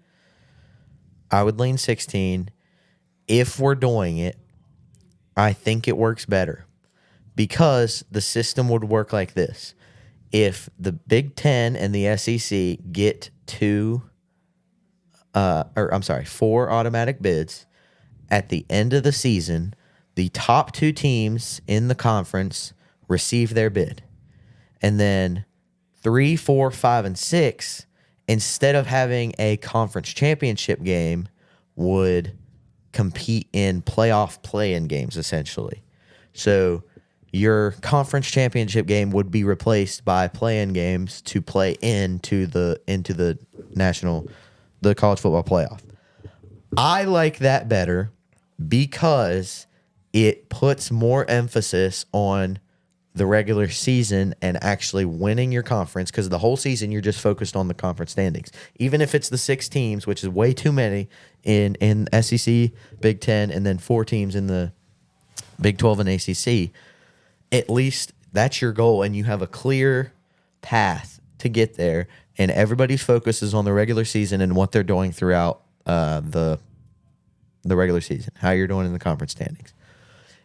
I would lean 16. If we're doing it, I think it works better because the system would work like this. If the Big Ten and the SEC get 2 4 automatic bids. At the end of the season, the top 2 teams in the conference receive their bid. And then 3, 4, 5, and 6, instead of having a conference championship game, would compete in playoff play-in games, essentially. So your conference championship game would be replaced by play-in games to play into the college football playoff. I like that better because it puts more emphasis on the regular season and actually winning your conference, because the whole season you're just focused on the conference standings. Even if it's the 6 teams, which is way too many in SEC, Big Ten, and then 4 teams in the Big 12 and ACC, at least that's your goal, and you have a clear path to get there, and everybody's focus is on the regular season and what they're doing throughout the regular season, how you're doing in the conference standings.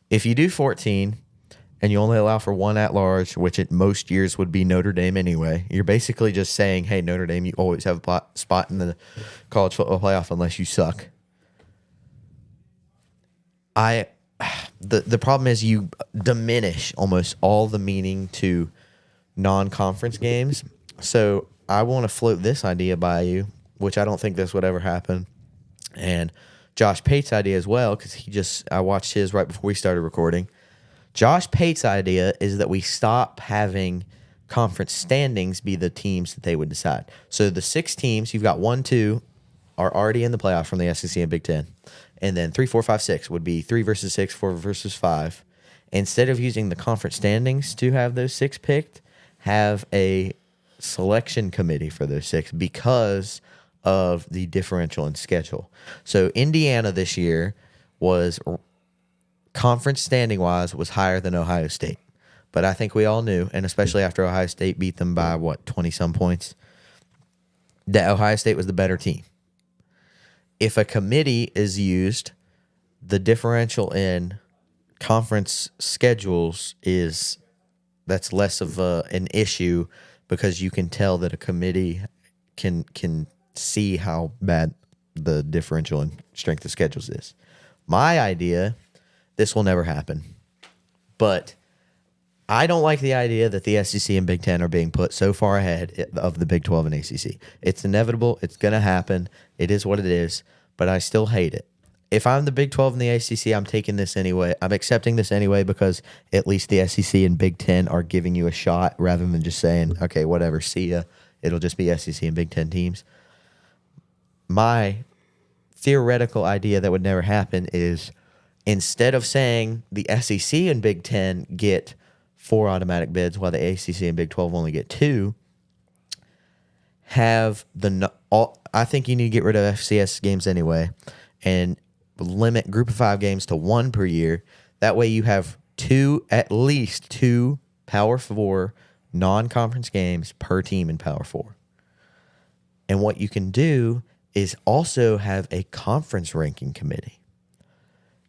If you do 14 and you only allow for 1 at-large, which at most years would be Notre Dame anyway, you're basically just saying, hey, Notre Dame, you always have a spot in the college football playoff unless you suck. The problem is you diminish almost all the meaning to non-conference games. So I want to float this idea by you, which I don't think this would ever happen. And Josh Pate's idea as well, because I watched his right before we started recording. Josh Pate's idea is that we stop having conference standings be the teams that they would decide. So the 6 teams, you've got 1, 2 are already in the playoff from the SEC and Big Ten. And then 3, 4, 5, 6 would be 3 versus 6, 4 versus 5. Instead of using the conference standings to have those 6 picked, have a selection committee for those 6 because of the differential in schedule. So Indiana this year was, conference standing-wise, was higher than Ohio State. But I think we all knew, and especially after Ohio State beat them by, 20-some points, that Ohio State was the better team. If a committee is used, the differential in conference schedules that's less of an issue, because you can tell that a committee can see how bad the differential in strength of schedules is. My idea, this will never happen, but I don't like the idea that the SEC and Big Ten are being put so far ahead of the Big 12 and ACC. It's inevitable. It's going to happen. It is what it is, but I still hate it. If I'm the Big 12 and the ACC, I'm taking this anyway. I'm accepting this anyway because at least the SEC and Big 10 are giving you a shot rather than just saying, okay, whatever, see ya. It'll just be SEC and Big 10 teams. My theoretical idea that would never happen is, instead of saying the SEC and Big 10 get 4 automatic bids while the ACC and Big 12 only get 2, I think you need to get rid of FCS games anyway and limit Group of 5 games to 1 per year. That way you have at least 2 Power 4 non-conference games per team in Power 4. And what you can do is also have a conference ranking committee.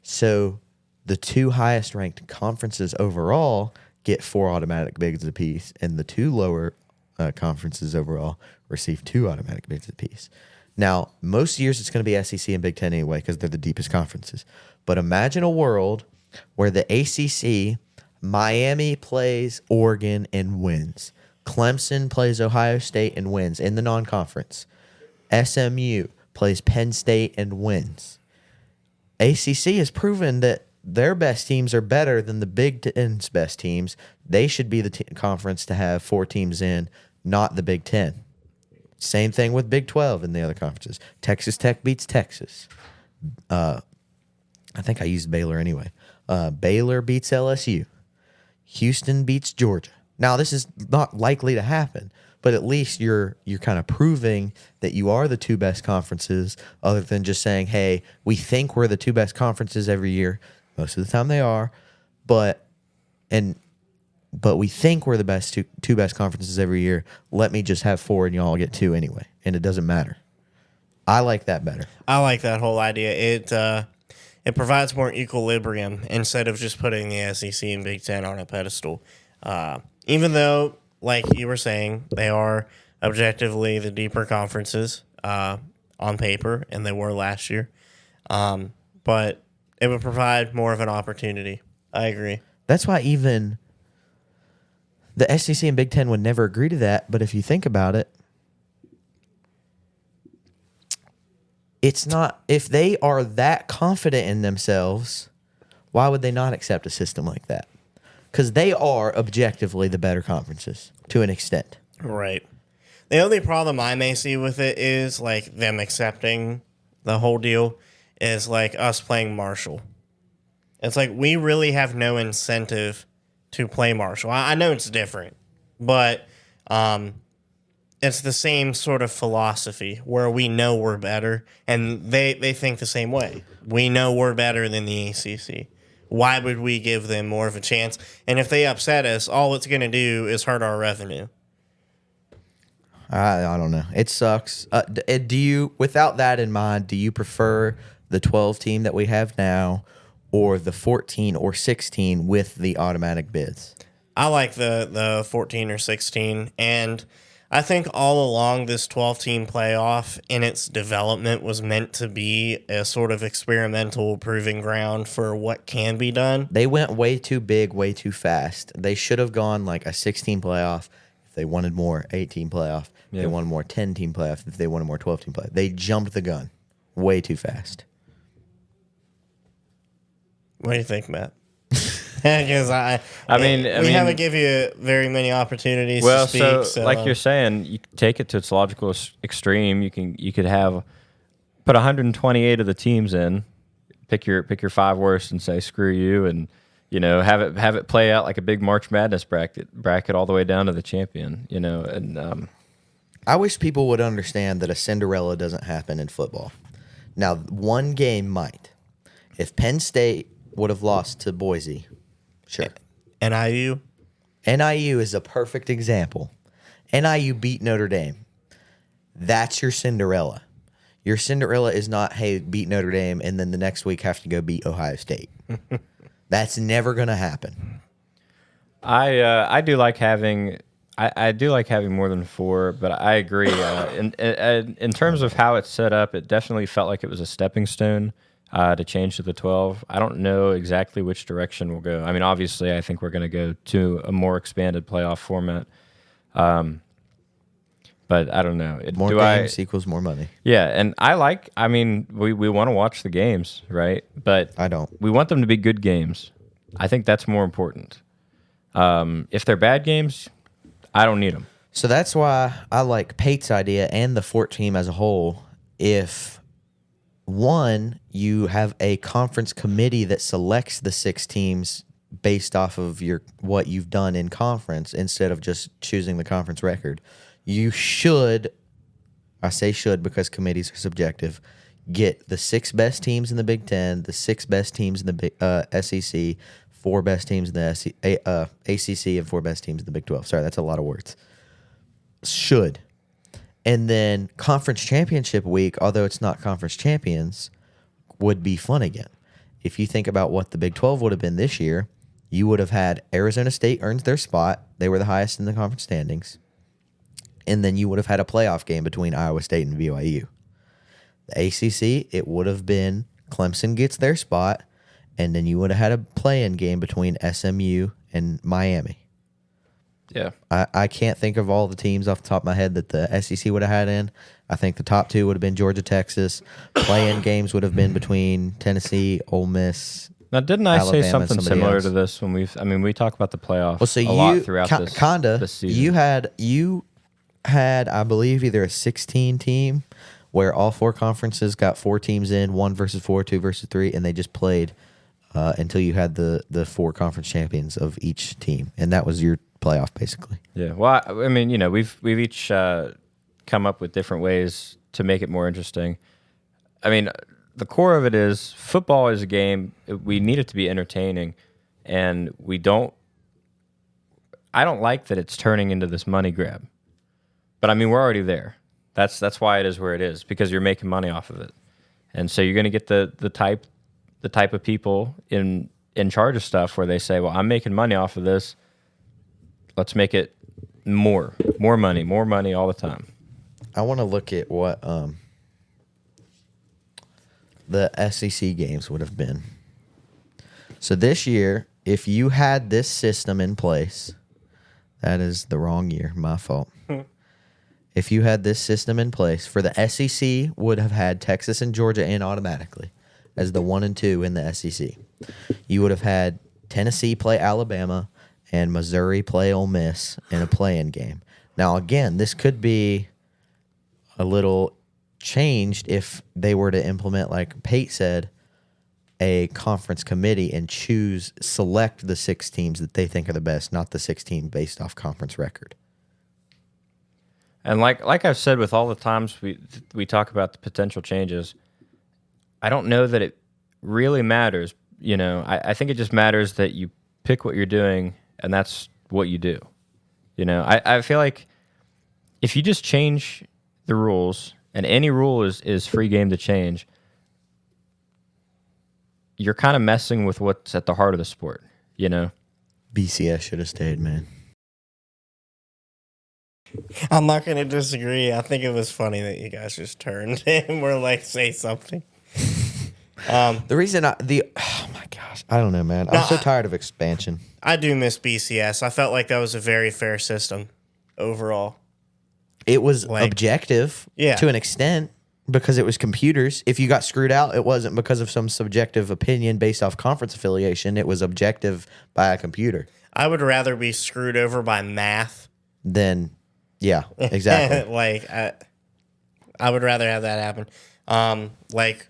So the 2 highest ranked conferences overall get 4 automatic bids apiece, and the 2 lower conferences overall receive 2 automatic bids apiece. Now, most years it's going to be SEC and Big Ten anyway because they're the deepest conferences. But imagine a world where the ACC, Miami plays Oregon and wins. Clemson plays Ohio State and wins in the non-conference. SMU plays Penn State and wins. ACC has proven that their best teams are better than the Big Ten's best teams. They should be the conference to have 4 teams in, not the Big Ten. Same thing with Big 12 and the other conferences. Texas Tech beats Texas. I think I used Baylor anyway. Baylor beats LSU. Houston beats Georgia. Now, this is not likely to happen, but at least you're kind of proving that you are the 2 best conferences, other than just saying, hey, we think we're the 2 best conferences every year. Most of the time they are, but we think we're the two best conferences every year. Let me just have 4 and y'all get 2 anyway, and it doesn't matter. I like that better. I like that whole idea. It provides more equilibrium instead of just putting the SEC and Big Ten on a pedestal. Even though, like you were saying, they are objectively the deeper conferences. on paper, and they were last year. But it would provide more of an opportunity. I agree. That's why even the SEC and Big Ten would never agree to that. But if you think about it, it's not, if they are that confident in themselves, why would they not accept a system like that? Because they are objectively the better conferences to an extent. Right. The only problem I may see with it is like them accepting the whole deal is like us playing Marshall. It's like we really have no incentive to play Marshall. I know it's different, but it's the same sort of philosophy where we know we're better, and they think the same way. We know we're better than the ACC. Why would we give them more of a chance? And if they upset us, all it's going to do is hurt our revenue. I don't know. It sucks. Do you, without that in mind, do you prefer the 12 team that we have now or the 14 or 16 with the automatic bids? I like the 14 or 16, and I think all along this 12-team playoff in its development was meant to be a sort of experimental proving ground for what can be done. They went way too big, way too fast. They should have gone like a 16 playoff if they wanted more, 18 playoff. If they wanted more, 10-team playoff. If they wanted more, 12-team playoff. They jumped the gun way too fast. What do you think, Matt? Because we haven't given you very many opportunities to speak. So like you're saying, you take it to its logical extreme. You could have put 128 of the teams in, pick your 5 worst, and say screw you, and have it play out like a big March Madness bracket all the way down to the champion. And I wish people would understand that a Cinderella doesn't happen in football. Now, one game might. If Penn State would have lost to Boise, sure. NIU is a perfect example. NIU beat Notre Dame. That's your Cinderella. Your Cinderella is not, hey, beat Notre Dame and then the next week have to go beat Ohio State. That's never going to happen. I do like having more than 4, but I agree. In terms of how it's set up, it definitely felt like it was a stepping stone to change to the 12. I don't know exactly which direction we'll go. I mean, obviously, I think we're going to go to a more expanded playoff format. But I don't know. More games equals more money. Yeah, and we want to watch the games, right? But I don't. We want them to be good games. I think that's more important. If they're bad games, I don't need them. So that's why I like Pate's idea and the 14 as a whole. If one, you have a conference committee that selects the 6 teams based off of what you've done in conference instead of just choosing the conference record. You should, I say should because committees are subjective, get the 6 best teams in the Big Ten, the 6 best teams in the SEC, 4 best teams in the ACC, and 4 best teams in the Big 12. Sorry, that's a lot of words. Should. And then conference championship week, although it's not conference champions, would be fun again. If you think about what the Big 12 would have been this year, you would have had Arizona State earns their spot. They were the highest in the conference standings. And then you would have had a playoff game between Iowa State and BYU. The ACC, it would have been Clemson gets their spot, and then you would have had a play-in game between SMU and Miami. Yeah. I can't think of all the teams off the top of my head that the SEC would have had in. I think the top 2 would have been Georgia, Texas. Play-in games would have been between Tennessee, Ole Miss. Now, didn't I Alabama, say something similar else. to this when we talk about the playoffs a lot throughout this season. You had, I believe, either a 16 team where all 4 conferences got 4 teams in, 1 versus 4, 2 versus 3, and they just played until you had the 4 conference champions of each team, and that was your playoff basically. Yeah. Well, I mean, we've each come up with different ways to make it more interesting. I mean, the core of it is football is a game. We need it to be entertaining, and I don't like that it's turning into this money grab. But I mean, we're already there. That's why it is where it is, because you're making money off of it, and so you're going to get the type of people in charge of stuff where they say, "Well, I'm making money off of this. Let's make it more money all the time." I want to look at what the SEC games would have been. So this year, if you had this system in place, that is the wrong year, my fault. If you had this system in place, for the SEC would have had Texas and Georgia in automatically as the 1 and 2 in the SEC. You would have had Tennessee play Alabama and Missouri play Ole Miss in a play-in game. Now, again, this could be a little changed if they were to implement, like Pate said, a conference committee and select the 6 teams that they think are the best, not the 6 teams based off conference record. And like I've said with all the times we talk about the potential changes, I don't know that it really matters. You know, I think it just matters that you pick what you're doing, and that's what you do. You know, I feel like if you just change the rules, and any rule is free game to change, you're kind of messing with what's at the heart of the sport, you know? BCS should have stayed, man. I'm not going to disagree. I think it was funny that you guys just turned and were like, say something. The reason oh my gosh, I don't know, man. I'm so tired of expansion. I do miss BCS. I felt like that was a very fair system overall. It was objective to an extent because it was computers. If you got screwed out, it wasn't because of some subjective opinion based off conference affiliation. It was objective by a computer. I would rather be screwed over by math than, yeah, exactly. I would rather have that happen. Like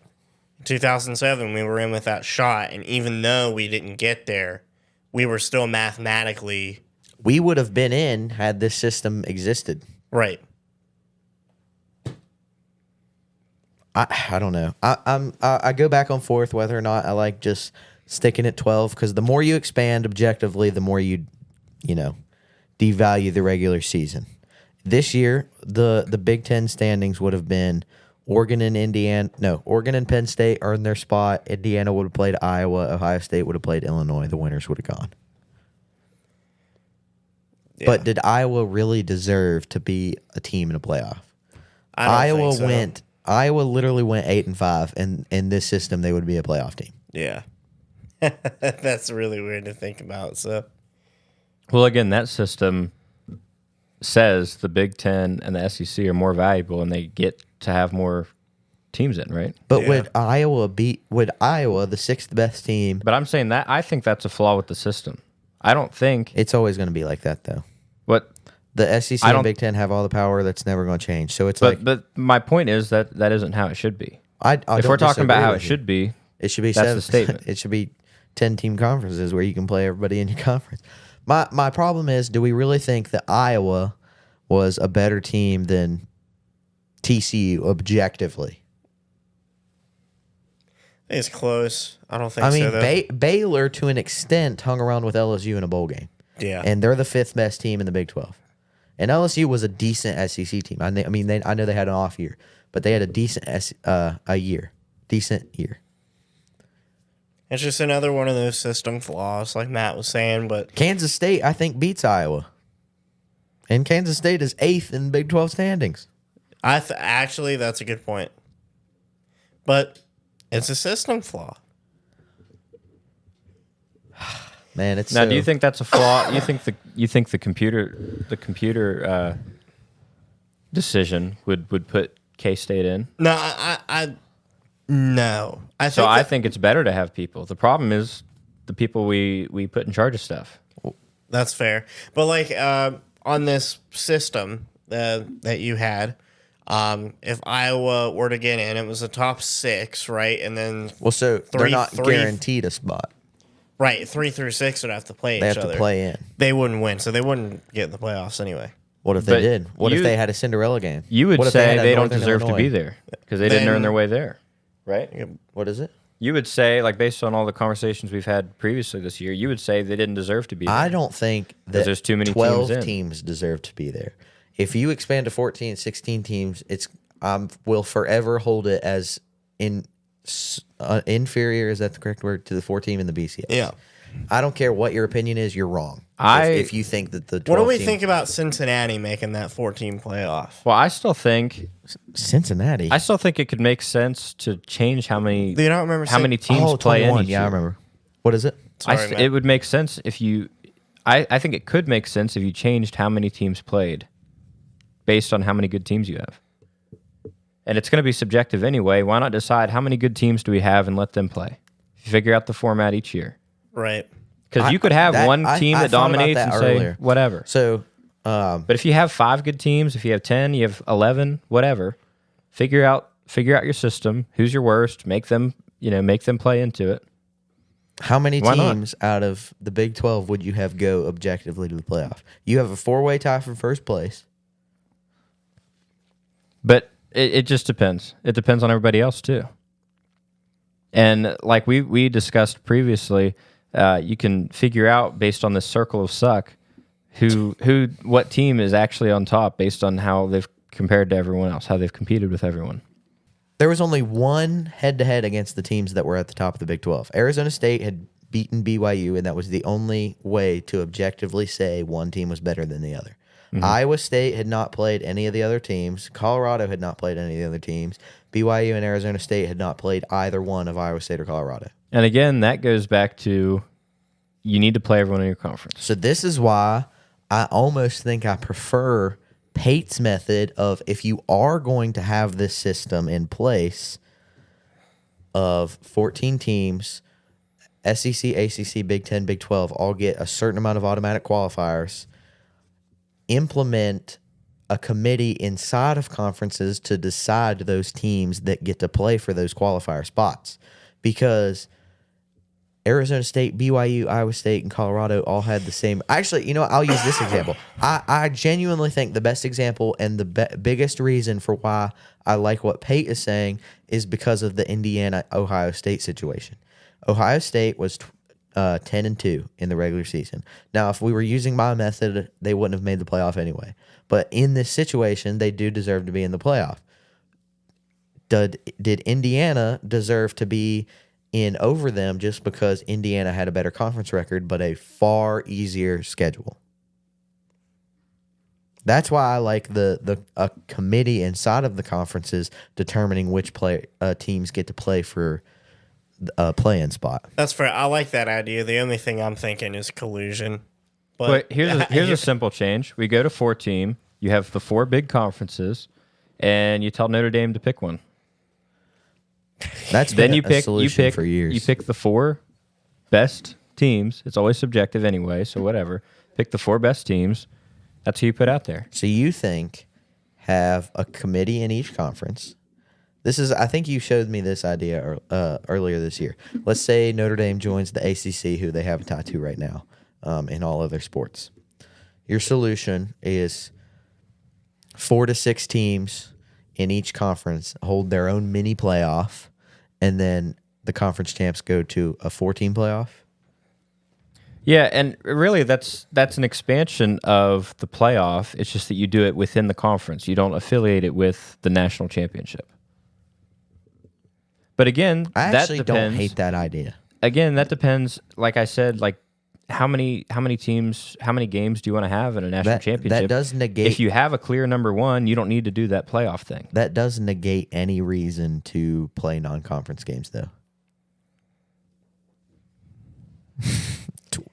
2007, we were in with that shot, and even though we didn't get there, we were still mathematically. We would have been in had this system existed. Right. I don't know. I go back and forth whether or not I like just sticking at 12 because the more you expand objectively, the more you devalue the regular season. This year, the Big Ten standings would have been Oregon and Penn State are in their spot. Indiana would have played Iowa. Ohio State would have played Illinois. The winners would have gone. Yeah. But did Iowa really deserve to be a team in a playoff? I don't think so. Iowa literally went 8-5, and in this system, they would be a playoff team. Yeah. That's really weird to think about. So, well, again, that system says the Big Ten and the SEC are more valuable, and they get to have more teams in, right? But would Iowa, the 6th best team? But I'm saying that I think that's a flaw with the system. I don't think it's always going to be like that, though. What? The SEC and Big Ten have all the power. That's never going to change. So but my point is that isn't how it should be. If we're talking about how it should be, it should be that's the statement. It should be 10-team conferences where you can play everybody in your conference. My problem is, do we really think that Iowa was a better team than TCU objectively? It's close. I don't think so, though. Baylor, to an extent, hung around with LSU in a bowl game. Yeah. And they're the 5th best team in the Big 12. And LSU was a decent SEC team. I know they had an off year, but they had a decent decent year. It's just another one of those system flaws, like Matt was saying. But Kansas State, I think, beats Iowa. And Kansas State is 8th in the Big 12 standings. Actually, that's a good point. But it's a system flaw. Man, it's now. Do you think that's a flaw? You think the computer decision would put K-State in? No, no. I think it's better to have people. The problem is the people we put in charge of stuff. That's fair, but like on this system that you had, if Iowa were to get in, it was a top 6, right? And then they're not guaranteed a spot. Right, 3 through 6 would have to play each other. They have to play in. They wouldn't win, so they wouldn't get in the playoffs anyway. What if they did? What if they had a Cinderella game? You would say they don't deserve to be there because they didn't earn their way there, right? What is it? You would say, like, based on all the conversations we've had previously this year, you would say they didn't deserve to be there. I don't think that there's too many 12 teams deserve to be there. If you expand to 14, 16 teams, will forever hold it as inferior, is that the correct word, to the 4 team in the BCS. Yeah. I don't care what your opinion is, you're wrong. if you think that the 12 What do we team- think about Cincinnati making that 14 playoff? Well, I still think Cincinnati? it could make sense to change how many Do you not remember how many teams play 21. in each Yeah, I year. remember. What is it? Sorry, Matt. It would make sense if you. I think it could make sense if you changed how many teams played, based on how many good teams you have. And it's going to be subjective anyway. Why not decide how many good teams do we have and let them play? Figure out the format each year. Right. Because you could have one team that thought about dominates that and earlier. say whatever. So, But if you have 5 good teams, if you have 10, you have 11, whatever, figure out your system. Who's your worst? Make them play into it. how many Why not? teams out of the Big 12 would you have go objectively to the playoff? You have a 4-way tie for first place. But it just depends. It depends on everybody else too. And like we discussed previously, you can figure out based on this circle of suck what team is actually on top based on how they've compared to everyone else, how they've competed with everyone. There was only one head-to-head against the teams that were at the top of the Big 12. Arizona State had beaten BYU, and that was the only way to objectively say one team was better than the other. Mm-hmm. Iowa State had not played any of the other teams. Colorado had not played any of the other teams. BYU and Arizona State had not played either one of Iowa State or Colorado. And again, that goes back to you need to play everyone in your conference. So this is why I almost think I prefer Pate's method of, if you are going to have this system in place of 14 teams, SEC, ACC, Big 10, Big 12, all get a certain amount of automatic qualifiers, implement a committee inside of conferences to decide those teams that get to play for those qualifier spots. Because Arizona State, BYU, Iowa State, and Colorado all had the same. Actually, I'll use this example. I genuinely think the best example and the biggest reason for why I like what Pate is saying is because of the Indiana-Ohio State situation. Ohio State was 10-2 in the regular season. Now, if we were using my method, they wouldn't have made the playoff anyway. But in this situation, they do deserve to be in the playoff. Did Indiana deserve to be in over them just because Indiana had a better conference record but a far easier schedule? That's why I like a committee inside of the conferences determining which teams get to play for a play-in spot. That's fair. I like that idea. The only thing I'm thinking is collusion. But here's a simple change. We go to 4-team. You have the 4 big conferences, and you tell Notre Dame to pick one. That's Then been a solution for years. You pick the 4 best teams. It's always subjective anyway, so whatever. Pick the 4 best teams. That's who you put out there. So you think have a committee in each conference. I think you showed me this idea earlier this year. Let's say Notre Dame joins the ACC, who they have a tie to right now in all other sports. Your solution is 4 to 6 teams in each conference hold their own mini playoff, and then the conference champs go to a 4-team playoff. Yeah, and really that's an expansion of the playoff. It's just that you do it within the conference. You don't affiliate it with the national championship. But again, I that actually depends. don't hate that idea. Again, that depends. Like I said, like how many teams, how many games do you want to have in a national championship? That does negate. If you have a clear number 1, you don't need to do that playoff thing. That does negate any reason to play non-conference games, though.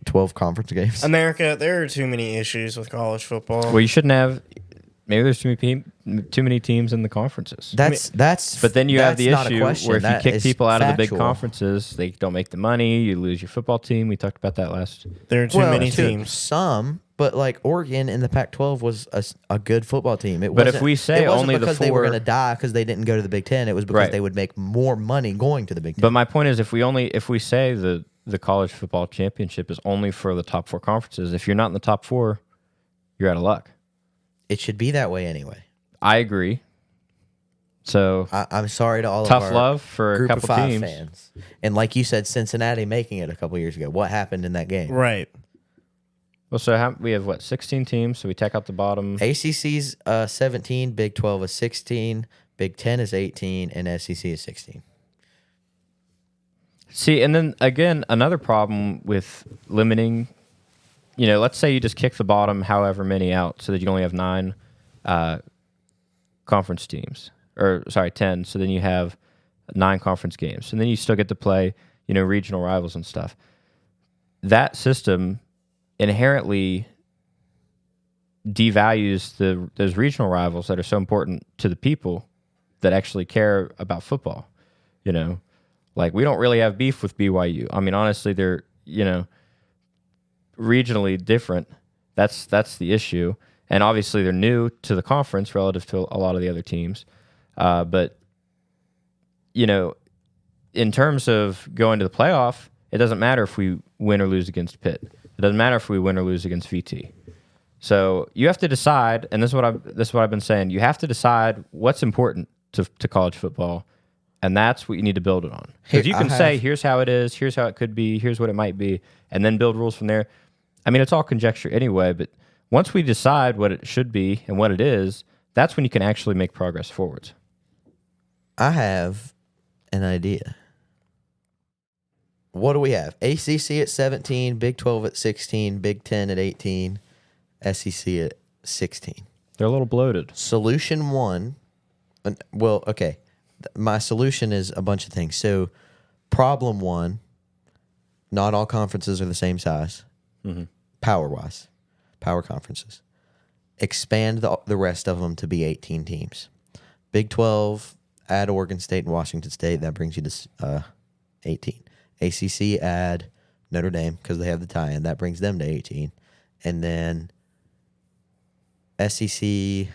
12 conference games. America, there are too many issues with college football. Well, you shouldn't have. Maybe there's too many teams in the conferences. That's. But then you have the not a issue question. where if you That kick is people out of the big factual. conferences, they don't make the money. You lose your football team. We talked about that last. There are too many teams. Some, but like Oregon in the Pac-12 was a good football team. But if we say it wasn't only the because they were 4 going to die because they didn't go to the Big Ten. It was because Right. they would make more money going to the Big Ten. But my point is, if we say the college football championship is only for the top 4 conferences, if you're not in the top 4, you're out of luck. It should be that way anyway. I agree. So I'm sorry to all tough of our love for a Group couple of 5 teams. fans. And like you said, Cincinnati making it a couple years ago. What happened in that game? Right. Well, so we have 16 teams. So we take out the bottom. ACC's 17, Big 12 is 16, Big 10 is 18, and SEC is 16. See, and then again, another problem with limiting let's say you just kick the bottom however many out so that you only have 9 conference teams. Or, sorry, 10. So then you have 9 conference games. And then you still get to play, regional rivals and stuff. That system inherently devalues those regional rivals that are so important to the people that actually care about football. Like we don't really have beef with BYU. I mean, honestly, they're regionally different. That's the issue, and obviously they're new to the conference relative to a lot of the other teams. But in terms of going to the playoff, it doesn't matter if we win or lose against Pitt. It doesn't matter if we win or lose against VT. So you have to decide, and this is what I've been saying. You have to decide what's important to college football, and that's what you need to build it on. Because you can say, here's how it is, here's how it could be, here's what it might be, and then build rules from there. I mean, it's all conjecture anyway, but once we decide what it should be and what it is, that's when you can actually make progress forwards. I have an idea. What do we have? ACC at 17, Big 12 at 16, Big 10 at 18, SEC at 16. They're a little bloated. Solution 1, well, okay. My solution is a bunch of things. So, problem 1, not all conferences are the same size, power-wise, power conferences. Expand the rest of them to be 18 teams. Big 12, add Oregon State and Washington State. That brings you to 18. ACC, add Notre Dame because they have the tie-in. That brings them to 18. And then SEC,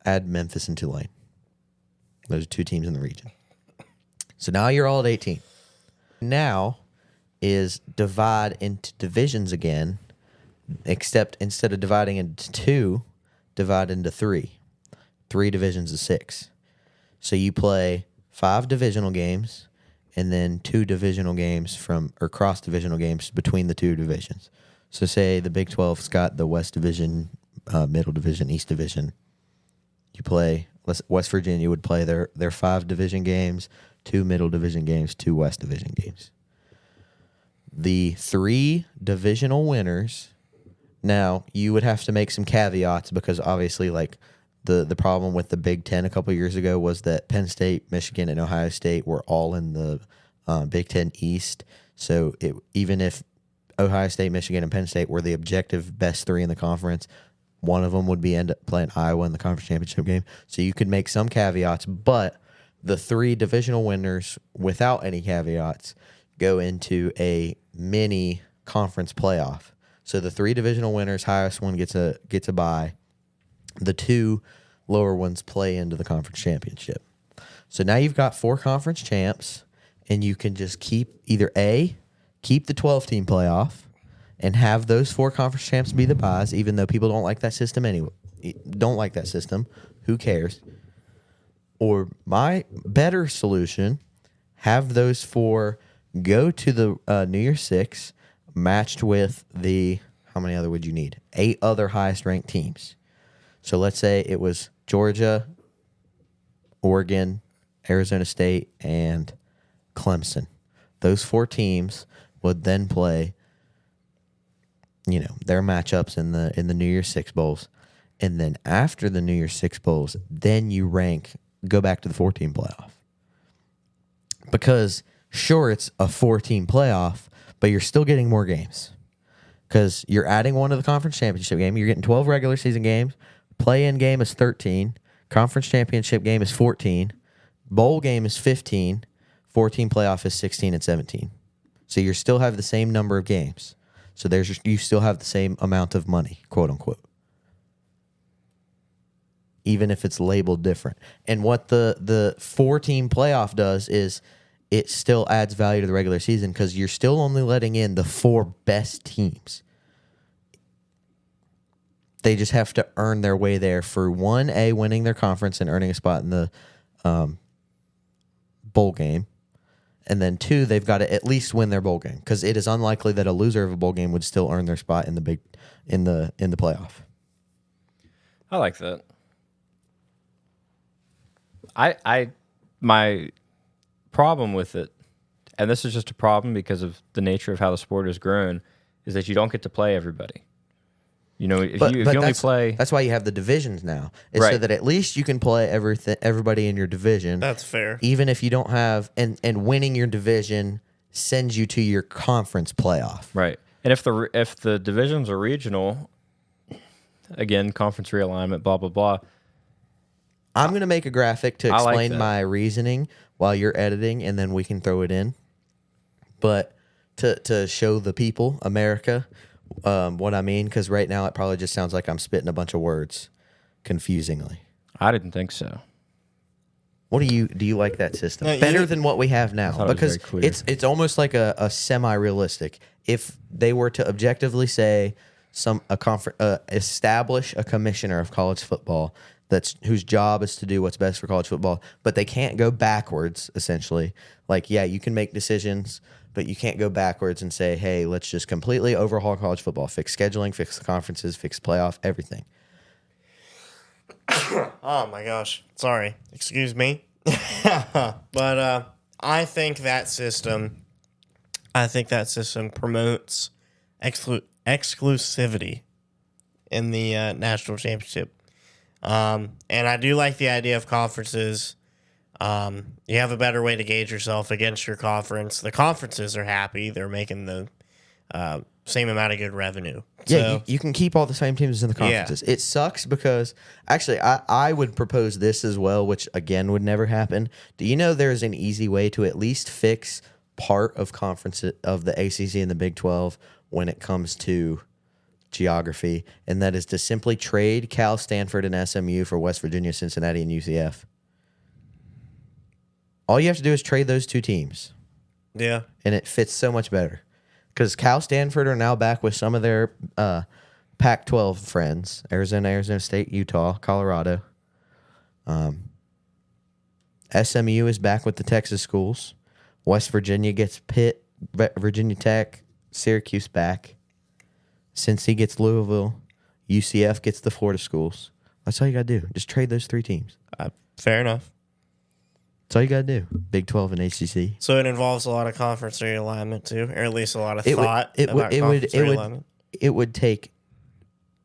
add Memphis and Tulane. Those are 2 teams in the region. So now you're all at 18. Now is divide into divisions again, except instead of dividing into 2, divide into 3. 3 divisions of 6. So you play 5 divisional games and then 2 divisional games or cross-divisional games between the 2 divisions. So say the Big 12's got the West Division, Middle Division, East Division. You play West Virginia would play their 5 division games, 2 Middle Division games, 2 West Division games. The 3 divisional winners. Now you would have to make some caveats because obviously, like the problem with the Big 10 a couple years ago was that Penn State, Michigan, and Ohio State were all in the Big 10 East. So even if Ohio State, Michigan, and Penn State were the objective best 3 in the conference, one of them would end up playing Iowa in the conference championship game. So you could make some caveats, but the 3 divisional winners without any caveats go into a mini conference playoff. So the 3 divisional winners, highest one gets a bye. The 2 lower ones play into the conference championship. So now you've got 4 conference champs, and you can just keep either keep the 12-team playoff and have those 4 conference champs be the byes, even though people don't like that system anyway. Don't like that system. Who cares? Or my better solution, have those 4 go to the New Year's 6, matched with how many other would you need? 8 other highest-ranked teams. So let's say it was Georgia, Oregon, Arizona State, and Clemson. Those 4 teams would then play, their matchups in the New Year's 6 bowls. And then after the New Year's 6 bowls, then you go back to the 4-team playoff. Because, sure, it's a 4-team playoff, but you're still getting more games. Because you're adding one to the conference championship game. You're getting 12 regular season games. Play-in game is 13. Conference championship game is 14. Bowl game is 15. 4-team playoff is 16 and 17. So you still have the same number of games. So you still have the same amount of money, quote unquote. Even if it's labeled different. And what the 4-team playoff does is it still adds value to the regular season because you're still only letting in the 4 best teams. They just have to earn their way there for 1, winning their conference and earning a spot in the bowl game. And then 2, they've got to at least win their bowl game because it is unlikely that a loser of a bowl game would still earn their spot in the playoff. I like that. My problem with it, and this is just a problem because of the nature of how the sport has grown, is that you don't get to play everybody. You know, if But you only that's, play, that's why you have the divisions now. Is so Right. that at least you can play everybody in your division. That's fair. Even if you don't have and winning your division sends you to your conference playoff. right? And if the divisions are regional, again, conference realignment, blah blah blah. I'm going to make a graphic to I like explain that. my reasoning while you're editing, and then we can throw it in. But to show the people, America, what I mean, because right now it probably just sounds like I'm spitting a bunch of words confusingly. I didn't think so. What do you like that system No, better you- than what we have now? thought it was Because very clear. it's almost like a semi-realistic. If they were to objectively say establish a commissioner of college football whose job is to do what's best for college football, but they can't go backwards. Essentially, like you can make decisions, but you can't go backwards and say, hey, let's just completely overhaul college football, fix scheduling, fix the conferences, fix playoff, everything. Oh my gosh. Sorry. Excuse me. But I think that system promotes exclusivity in the national championship. And I do like the idea of conferences. You have a better way to gauge yourself against your conference. The conferences are happy. They're making the same amount of good revenue. Yeah, So, you can keep all the same teams in the conferences. It sucks because actually I would propose this as well, which again would never happen. Do you know there's an easy way to at least fix part of conference of the ACC and the Big 12 when it comes to geography, and that is to simply trade Cal, Stanford, and SMU for West Virginia, Cincinnati, and UCF. All you have to do is trade those two teams, yeah. and it fits so much better. Because Cal, Stanford are now back with some of their Pac-12 friends: Arizona State, Utah, Colorado. SMU is back with the Texas schools. West Virginia gets Pitt, Virginia Tech, Syracuse back. Cincy gets Louisville. UCF gets the Florida schools. That's all you got to do. Just trade those three teams. Fair enough. That's all you got to do. Big 12 and ACC. So it involves a lot of conference realignment too, or at least a lot of thought about conference realignment. It would take.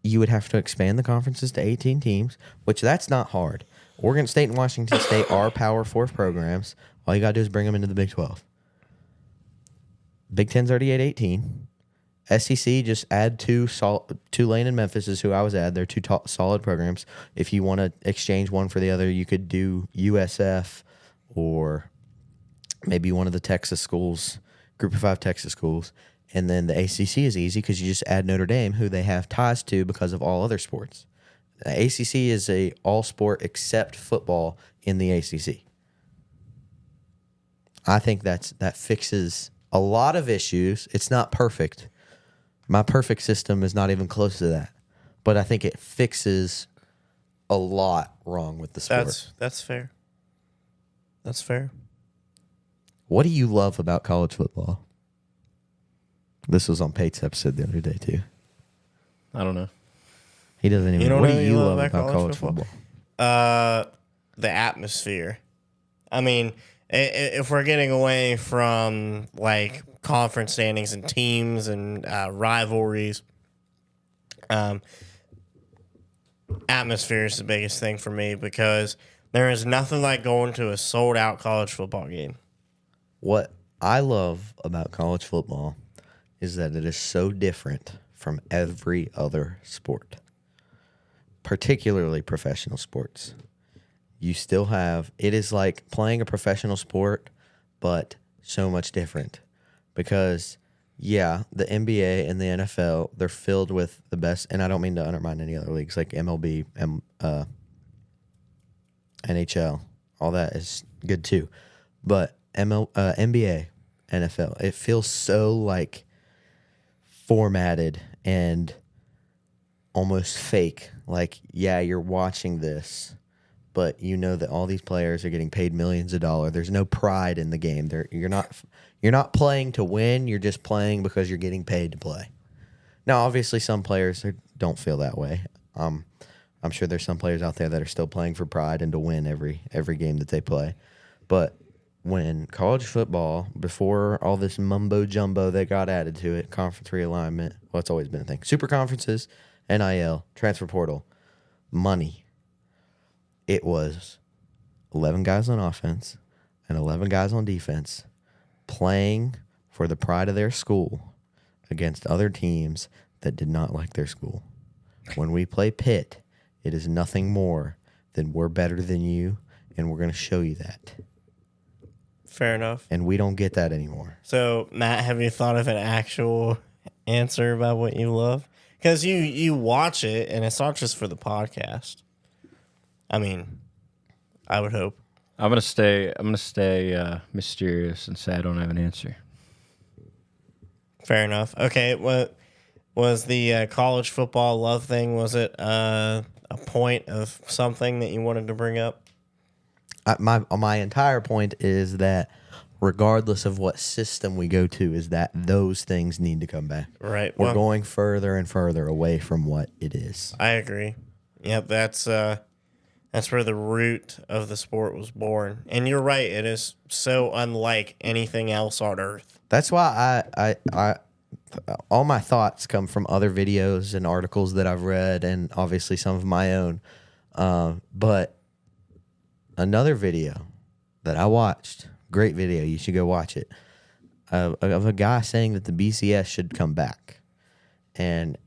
You would have to expand the conferences to 18 teams, which that's not hard. Oregon State and Washington State are Power 4 programs. All you got to do is bring them into the Big 12. Big 10's already at 18. SEC, just add Tulane and Memphis is who I was at. They're two solid programs. If you want to exchange one for the other, you could do USF or maybe one of the Texas schools, Group of 5 Texas schools. And then the ACC is easy because you just add Notre Dame, who they have ties to because of all other sports. The ACC is a all sport except football in the ACC. I think that fixes a lot of issues. It's not perfect. My perfect system is not even close to that. But I think it fixes a lot wrong with the sport. That's fair. That's fair. What do you love about college football? This was on Pate's episode the other day, too. I don't know. He doesn't even You don't What know do you love about college football? The atmosphere. I mean, if we're getting away from like conference standings and teams and rivalries, atmosphere is the biggest thing for me because there is nothing like going to a sold out college football game. What I love about college football is that it is so different from every other sport, particularly professional sports. You still have, it is like playing a professional sport, but so much different. Because, yeah, the NBA and the NFL, they're filled with the best, and I don't mean to undermine any other leagues like MLB, NHL, all that is good too. But NBA, NFL, it feels so like formatted and almost fake. Like, yeah, you're watching this, but you know that all these players are getting paid millions of dollars. There's no pride in the game. You're not playing to win. You're just playing because you're getting paid to play. Now, obviously, some players don't feel that way. I'm I'm sure there's some players out there that are still playing for pride and to win every game that they play. But when college football, before all this mumbo jumbo that got added to it, conference realignment, well, it's always been a thing. Super conferences, NIL, transfer portal, money. It was 11 guys on offense and 11 guys on defense playing for the pride of their school against other teams that did not like their school. When we play Pitt, it is nothing more than we're better than you, and we're going to show you that. Fair enough. And we don't get that anymore. So, Matt, have you thought of an actual answer about what you love? Because you watch it, and it's not just for the podcast. I mean, I would hope. I'm gonna stay mysterious and say I don't have an answer. Fair enough. Okay, what was the college football love thing? Was it a point of something that you wanted to bring up? My entire point is that regardless of what system we go to, is that those things need to come back. Right. We're going further and further away from what it is. I agree. Yep, that's where the root of the sport was born. And you're right, it is so unlike anything else on earth. That's why I all my thoughts come from other videos and articles that I've read, and obviously some of my own. But another video that I watched, great video, you should go watch it, of a guy saying that the BCS should come back and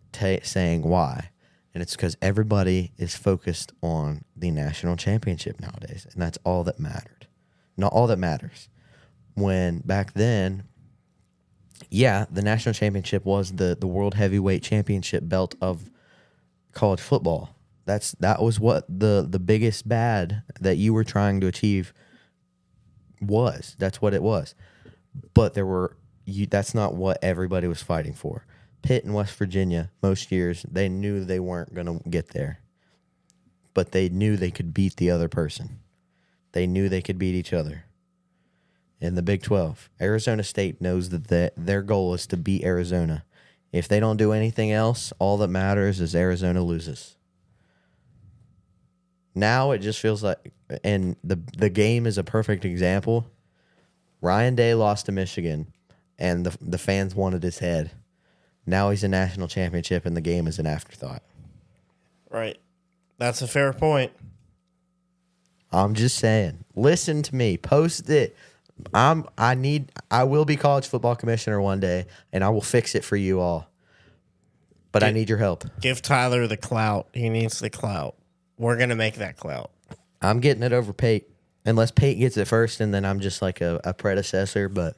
saying why. And it's because everybody is focused on the national championship nowadays, and that's all that mattered. Not all that matters. When back then, yeah, the national championship was the world heavyweight championship belt of college football. That was what the biggest bad that you were trying to achieve was. That's what it was. But that's not what everybody was fighting for. Pitt and West Virginia, most years, they knew they weren't going to get there. But they knew they could beat the other person. They knew they could beat each other. In the Big 12, Arizona State knows that their goal is to beat Arizona. If they don't do anything else, all that matters is Arizona loses. Now it just feels like, and the game is a perfect example. Ryan Day lost to Michigan, and the fans wanted his head. Now he's a national championship, and the game is an afterthought. Right. That's a fair point. I'm just saying. Listen to me. Post it. I will be college football commissioner one day, and I will fix it for you all. But I need your help. Give Tyler the clout. He needs the clout. We're going to make that clout. I'm getting it over Pate. Unless Pate gets it first, and then I'm just like a predecessor. But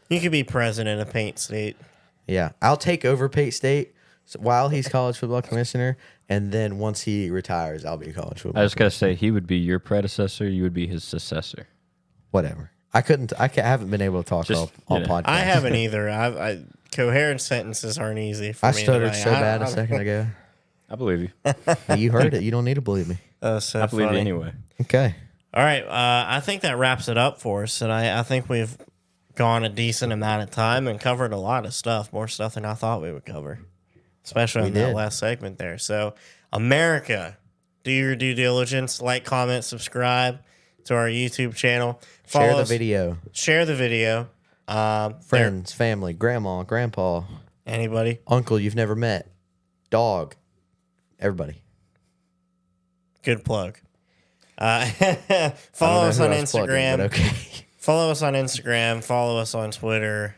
You could be president of Paint State. yeah, I'll take over Pate State while he's college football commissioner, and then once he retires, I'll be college football. I just gotta say, he would be your predecessor. You would be his successor. Whatever. I haven't been able to talk Just, all you know. podcasts. I haven't either. Coherent sentences aren't easy for I me. stuttered so bad a second ago. I believe you. You heard it. You don't need to believe me. So I believe funny. you anyway. Okay. All right. I think that wraps it up for us. And I think we've gone a decent amount of time and covered a lot of stuff, more stuff than I thought we would cover, especially in that did. last segment there. So, America, do your due diligence, like, comment, subscribe to our YouTube channel. Follow Share the us- video. Share the video. Friends, family, grandma, grandpa, Anybody? uncle you've never met, dog, everybody. Good plug. Follow us on Instagram. Okay. Follow us on Instagram. Follow us on Twitter.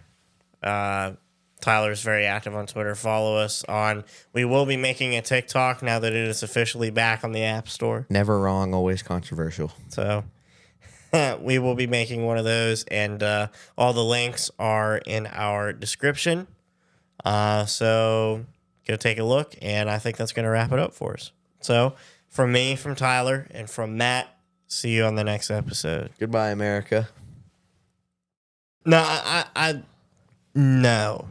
Tyler's very active on Twitter. Follow us on. We will be making a TikTok now that it is officially back on the App Store. Never wrong, always controversial. So we will be making one of those, and all the links are in our description. So go take a look, and I think that's going to wrap it up for us. So from me, from Tyler, and from Matt, see you on the next episode. Goodbye, America. No, no.